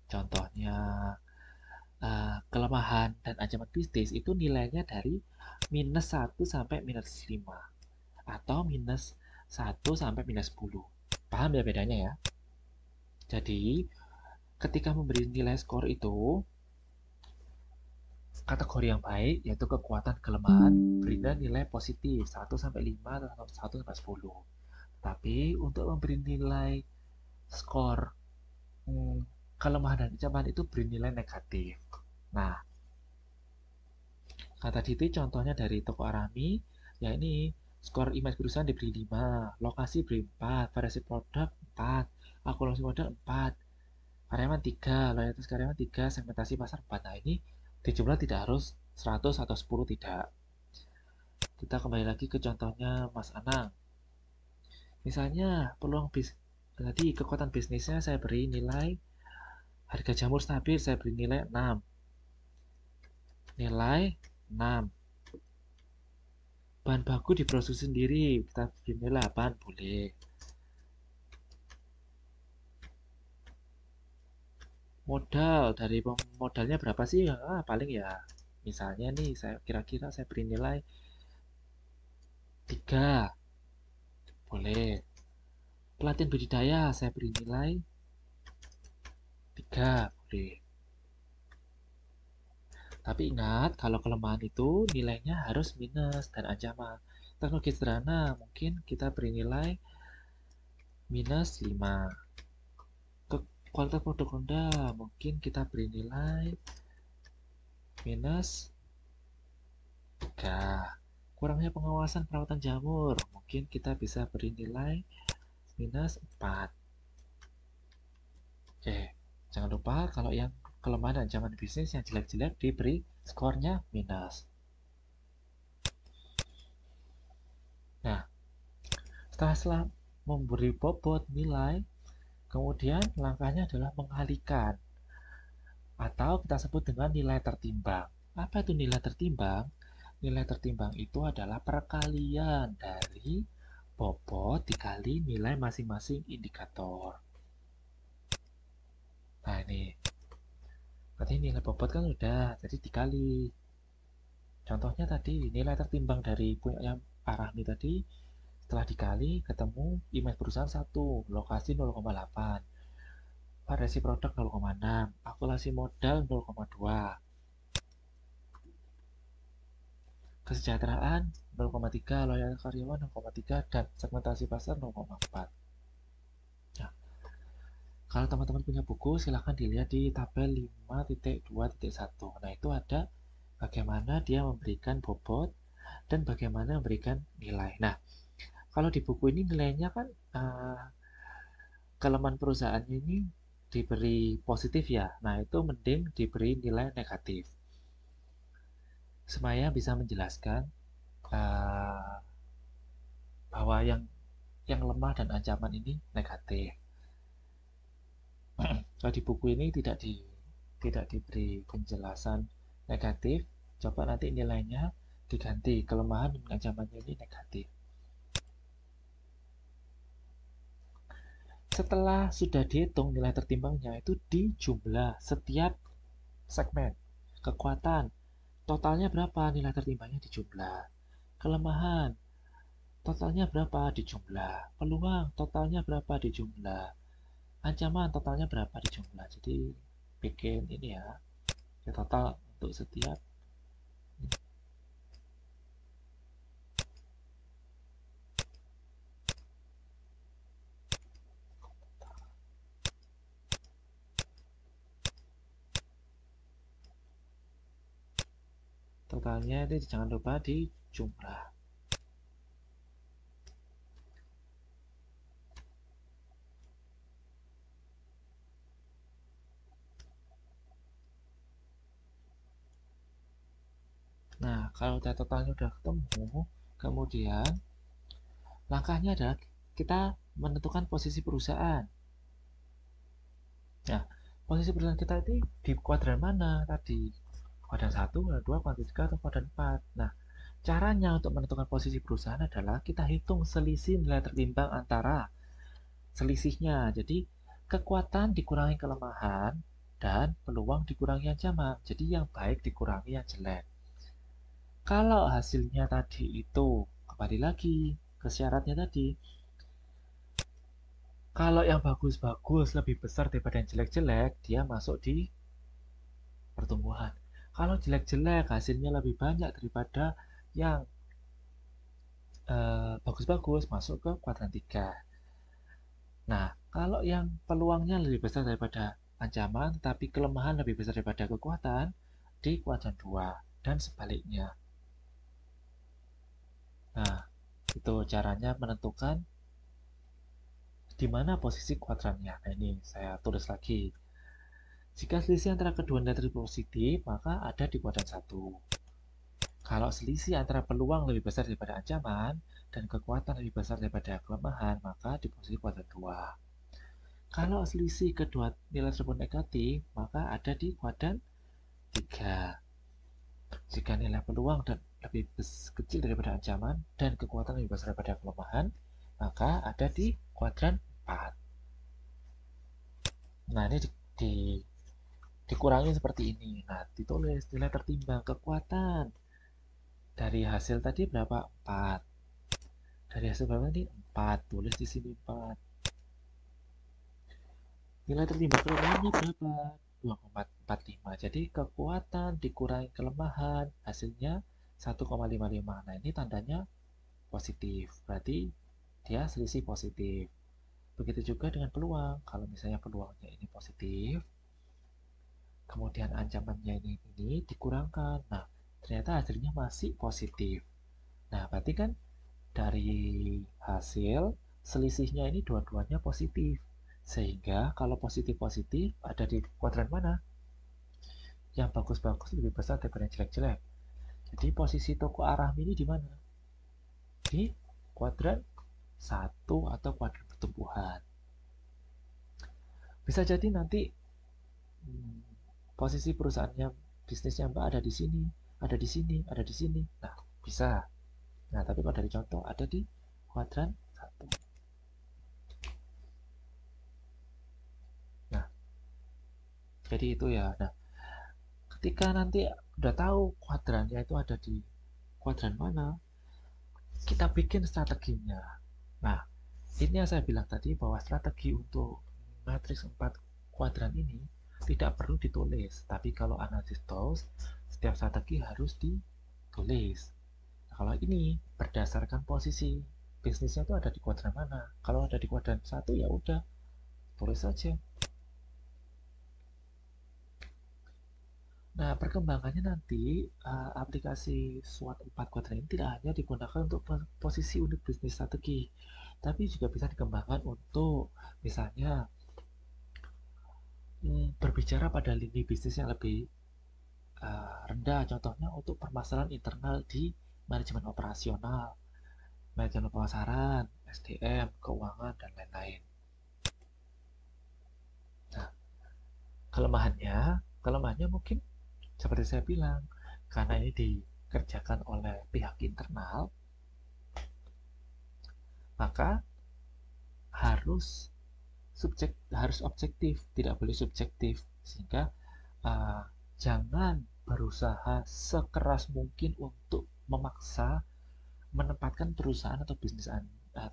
contohnya kelemahan dan ancaman bisnis itu nilainya dari minus 1 sampai minus 5 atau minus 1 sampai minus 10. Paham ya bedanya ya? Jadi, ketika memberi nilai skor itu, kategori yang baik yaitu kekuatan kelemahan berikan nilai positif 1 sampai 5 atau 1 sampai 10. Tapi untuk memberi nilai skor kelemahan dan ancaman itu beri nilai negatif. Nah, kata tadi itu contohnya dari toko Arami, ya ini skor image perusahaan diberi 5, lokasi beri 4, variasi produk 4, akumulasi modal 4, karyawan 3, loyalitas karyawan 3, segmentasi pasar 4. Nah, ini di jumlah tidak harus 100 atau 10, tidak. Kita kembali lagi ke contohnya Mas Anang. Misalnya peluang tadi kekuatan bisnisnya saya beri nilai harga jamur stabil, saya beri nilai 6. Nilai 6. Bahan baku diproduksi sendiri, kita beri nilai 8, boleh. Modal, dari modalnya berapa sih? Paling ya, misalnya nih, saya kira-kira saya beri nilai 3, boleh. Pelatihan budidaya, saya beri nilai 3, boleh. Tapi ingat, kalau kelemahan itu nilainya harus minus dan ancaman. Teknologi sederhana, mungkin kita beri nilai minus 5. Ke kualitas produk rendah, mungkin kita beri nilai minus 3. Kurangnya pengawasan perawatan jamur, mungkin kita bisa beri nilai minus 4. Oke, jangan lupa kalau yang kelemahan dan ancaman bisnis yang jelek-jelek diberi skornya minus. Nah, setelah memberi bobot nilai, kemudian langkahnya adalah mengalihkan atau kita sebut dengan nilai tertimbang. Apa itu nilai tertimbang? Nilai tertimbang itu adalah perkalian dari bobot dikali nilai masing-masing indikator. Nah, ini berarti nilai bobot kan udah, jadi dikali. Contohnya tadi nilai tertimbang dari punya Arahmi tadi, setelah dikali ketemu image perusahaan 1, lokasi 0,8, variasi produk 0,6, akumulasi modal 0,2, kesejahteraan 0,3, loyalitas karyawan 0,3, dan segmentasi pasar 0,4. Nah, Kalau teman-teman punya buku, silahkan dilihat di tabel 5.2.1. Nah, itu ada bagaimana dia memberikan bobot dan bagaimana memberikan nilai. Nah, kalau di buku ini nilainya kan kelemahan perusahaannya ini diberi positif ya. Nah, itu mending diberi nilai negatif. Supaya bisa menjelaskan bahwa yang lemah dan ancaman ini negatif. Kalau di buku ini tidak diberi penjelasan negatif, coba nanti nilainya diganti kelemahan dan ancamannya ini negatif. Setelah sudah dihitung nilai tertimbangnya itu dijumlah setiap segmen. Kekuatan totalnya berapa, nilai tertimbangnya dijumlah. Kelemahan totalnya berapa, dijumlah. Peluang totalnya berapa, dijumlah. Ancaman totalnya berapa, dijumlah. Jadi bikin ini ya total untuk setiap totalnya itu jangan lupa dijumlah. Nah, kalau data totalnya udah ketemu, kemudian langkahnya adalah kita menentukan posisi perusahaan. Nah, posisi perusahaan kita itu di kuadran mana tadi? Kuadran 1, kuadran 2, kuadran 3, atau kuadran 4. Nah, caranya untuk menentukan posisi perusahaan adalah kita hitung selisih nilai tertimbang antara selisihnya. Jadi, kekuatan dikurangi kelemahan dan peluang dikurangi ancaman. Jadi, yang baik dikurangi yang jelek. Kalau hasilnya tadi itu kembali lagi ke syaratnya tadi, kalau yang bagus-bagus lebih besar daripada yang jelek-jelek, dia masuk di pertumbuhan. Kalau jelek-jelek hasilnya lebih banyak daripada yang bagus-bagus, masuk ke kuadran 3. Nah, kalau yang peluangnya lebih besar daripada ancaman, tapi kelemahan lebih besar daripada kekuatan, di kuadran 2 dan sebaliknya. Nah, itu caranya menentukan di mana posisi kuadrannya. Nah, ini saya tulis lagi. Jika selisih antara kedua nilai positif, maka ada di kuadran 1. Kalau selisih antara peluang lebih besar daripada ancaman dan kekuatan lebih besar daripada kelemahan, maka di posisi kuadran 2. Kalau selisih kedua nilai tersebut negatif, maka ada di kuadran 3. Jika nilai peluang dan lebih kecil daripada ancaman dan kekuatan lebih besar daripada kelemahan, maka ada di kuadran 4. Nah, ini dikurangi seperti ini. Nah, ditulis nilai tertimbang kekuatan dari hasil tadi berapa? 4. Dari hasil berapa tadi? 4. Tulis di sini 4. Nilai tertimbang kelemahannya berapa? 2,45. Jadi kekuatan dikurangi kelemahan, hasilnya 1,55. Nah, ini tandanya positif. Berarti dia selisih positif. Begitu juga dengan peluang. Kalau misalnya peluangnya ini positif, kemudian ancamannya ini dikurangkan. Nah, ternyata hasilnya masih positif. Nah, berarti kan dari hasil selisihnya ini dua-duanya positif. Sehingga kalau positif-positif ada di kuadran mana? Yang bagus-bagus lebih besar daripada yang jelek-jelek. Jadi posisi toko Arahmi ini di mana? Di kuadran 1 atau kuadran pertumbuhan. Bisa jadi nanti posisi perusahaannya, bisnisnya Mbak ada di sini, ada di sini, ada di sini. Nah, bisa. Nah, tapi kalau dari contoh ada di kuadran 1. Nah, jadi itu ya. Nah, ketika nanti udah tahu kuadrannya itu ada di kuadran mana, kita bikin strateginya. Nah, ini yang saya bilang tadi bahwa strategi untuk matriks 4 kuadran ini tidak perlu ditulis, tapi kalau analisis tools, setiap strategi harus ditulis. Nah, kalau ini berdasarkan posisi bisnisnya itu ada di kuadran mana. Kalau ada di kuadran 1 ya udah tulis saja. Nah, perkembangannya nanti aplikasi SWOT 4 kuadran ini tidak hanya digunakan untuk posisi unit bisnis strategi, tapi juga bisa dikembangkan untuk misalnya berbicara pada lini bisnis yang lebih rendah, contohnya untuk permasalahan internal di manajemen operasional, manajemen pemasaran, SDM, keuangan, dan lain-lain. Nah, kelemahannya mungkin seperti saya bilang, karena ini dikerjakan oleh pihak internal, maka harus harus objektif, tidak boleh subjektif, sehingga jangan berusaha sekeras mungkin untuk memaksa menempatkan perusahaan atau bisnis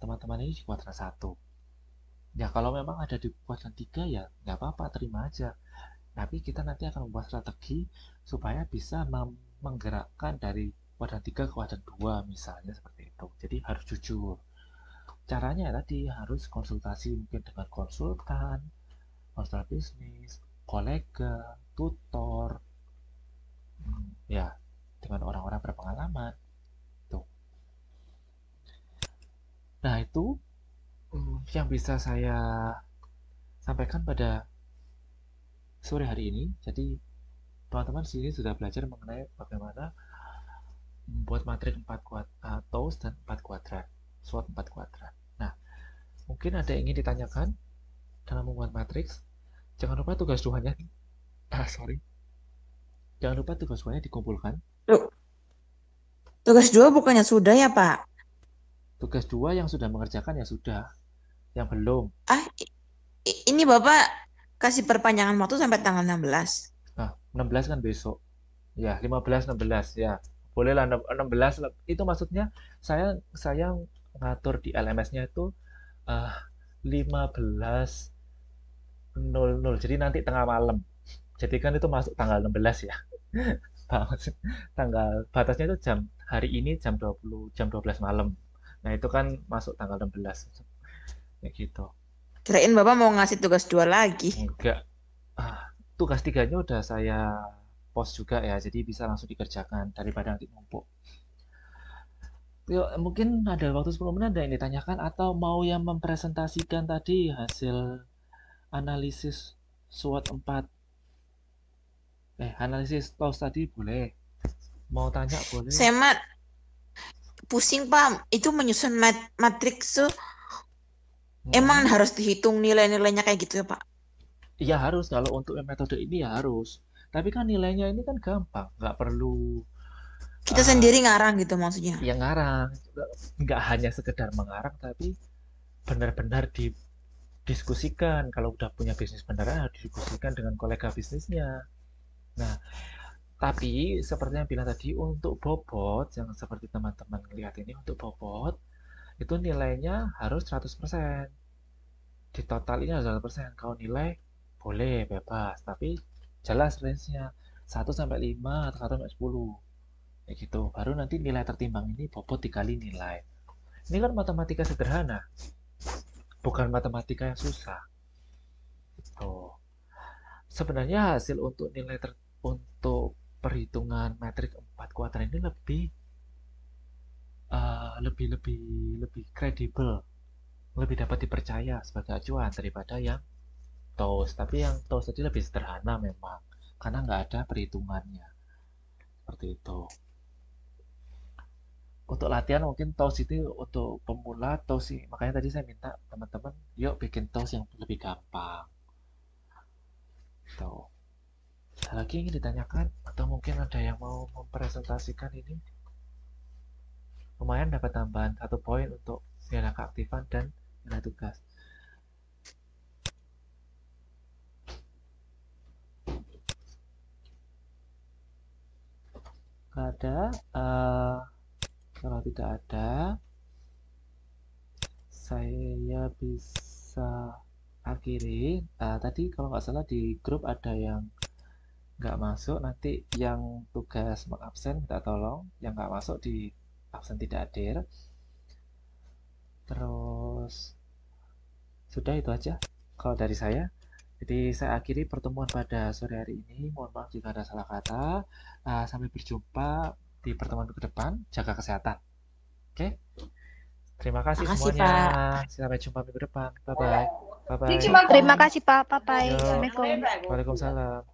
teman-teman ini di kuadran 1. Ya kalau memang ada di kuadran 3 ya nggak apa-apa, terima aja. Tapi kita nanti akan membuat strategi supaya bisa menggerakkan dari kuadran 3 ke kuadran 2 misalnya seperti itu. Jadi harus jujur. Caranya tadi harus konsultasi mungkin dengan konsultan bisnis, kolega, tutor, ya dengan orang-orang berpengalaman. Tuh. Nah itu yang bisa saya sampaikan pada sore hari ini. Jadi teman-teman sini sudah belajar mengenai bagaimana membuat matrik 4 kuadran, TOWS dan 4 kuadran, SWOT 4 kuadran. Nah, mungkin ada yang ingin ditanyakan dalam membuat matriks. Jangan lupa tugas duanya. Jangan lupa tugas duanya dikumpulkan. Tugas 2 bukannya sudah ya, Pak? Tugas 2 yang sudah mengerjakan ya sudah. Yang belum. Ini Bapak kasih perpanjangan waktu sampai tanggal 16. Nah, 16 kan besok. Ya, 15, 16 ya. Bolehlah 16. Itu maksudnya saya ngatur di LMS-nya itu 15.00. Jadi nanti tengah malam. Jadi kan itu masuk tanggal 16 ya. Tanggal batasnya itu hari ini jam 12 malam. Nah, itu kan masuk tanggal 16. Kayak gitu. Kirain Bapak mau ngasih tugas 2 lagi. Enggak. Tugas 3-nya udah saya post juga ya, jadi bisa langsung dikerjakan daripada nanti numpuk. Yuk, mungkin ada waktu 10 menit ada yang ditanyakan atau mau yang mempresentasikan tadi hasil analisis SWOT 4. Analisis TOWS tadi boleh. Mau tanya boleh. Saya pusing Pak, itu menyusun matriks tuh emang harus dihitung nilai-nilainya kayak gitu ya Pak? Iya harus, kalau untuk metode ini ya harus. Tapi kan nilainya ini kan gampang, nggak perlu kita sendiri ngarang gitu maksudnya. Ya ngarang, nggak hanya sekedar mengarang, tapi benar-benar didiskusikan. Kalau udah punya bisnis beneran, harus didiskusikan dengan kolega bisnisnya. Nah, tapi seperti yang bilang tadi, untuk bobot, yang seperti teman-teman lihat ini, untuk bobot, itu nilainya harus 100%. Di total ini harus 100%. Kalau nilai, boleh, bebas. Tapi jelas range-nya. 1-5 atau 1-10. Kayak gitu. Baru nanti nilai tertimbang ini bobot dikali nilai. Ini kan matematika sederhana. Bukan matematika yang susah. Tuh. Sebenarnya hasil untuk nilai untuk perhitungan metrik 4 kuadran ini lebih kredibel, lebih dapat dipercaya sebagai acuan daripada yang TOWS. Tapi yang TOWS tadi lebih sederhana memang, karena nggak ada perhitungannya. Seperti itu. Untuk latihan mungkin TOWS itu untuk pemula TOWS sih. Makanya tadi saya minta teman-teman, yuk bikin TOWS yang lebih gampang. Tuh. Ada lagi yang ingin ditanyakan? Atau mungkin ada yang mau mempresentasikan ini? Lumayan dapat tambahan 1 poin untuk nilai keaktifan dan nilai tugas. Ada? Kalau tidak ada, saya bisa akhiri. Tadi kalau nggak salah di grup ada yang nggak masuk, nanti yang tugas mengabsen minta tolong, yang nggak masuk di absen tidak hadir. Terus sudah itu aja kalau dari saya. Jadi saya akhiri pertemuan pada sore hari ini. Mohon maaf jika ada salah kata. Sampai berjumpa di pertemuan ke depan. Jaga kesehatan. Oke? Terima kasih Makasih, semuanya. Pak. Sampai jumpa minggu depan. Bye-bye. Bye-bye. Terima kasih Pak. Bye-bye. Yo. Assalamualaikum. Waalaikumsalam.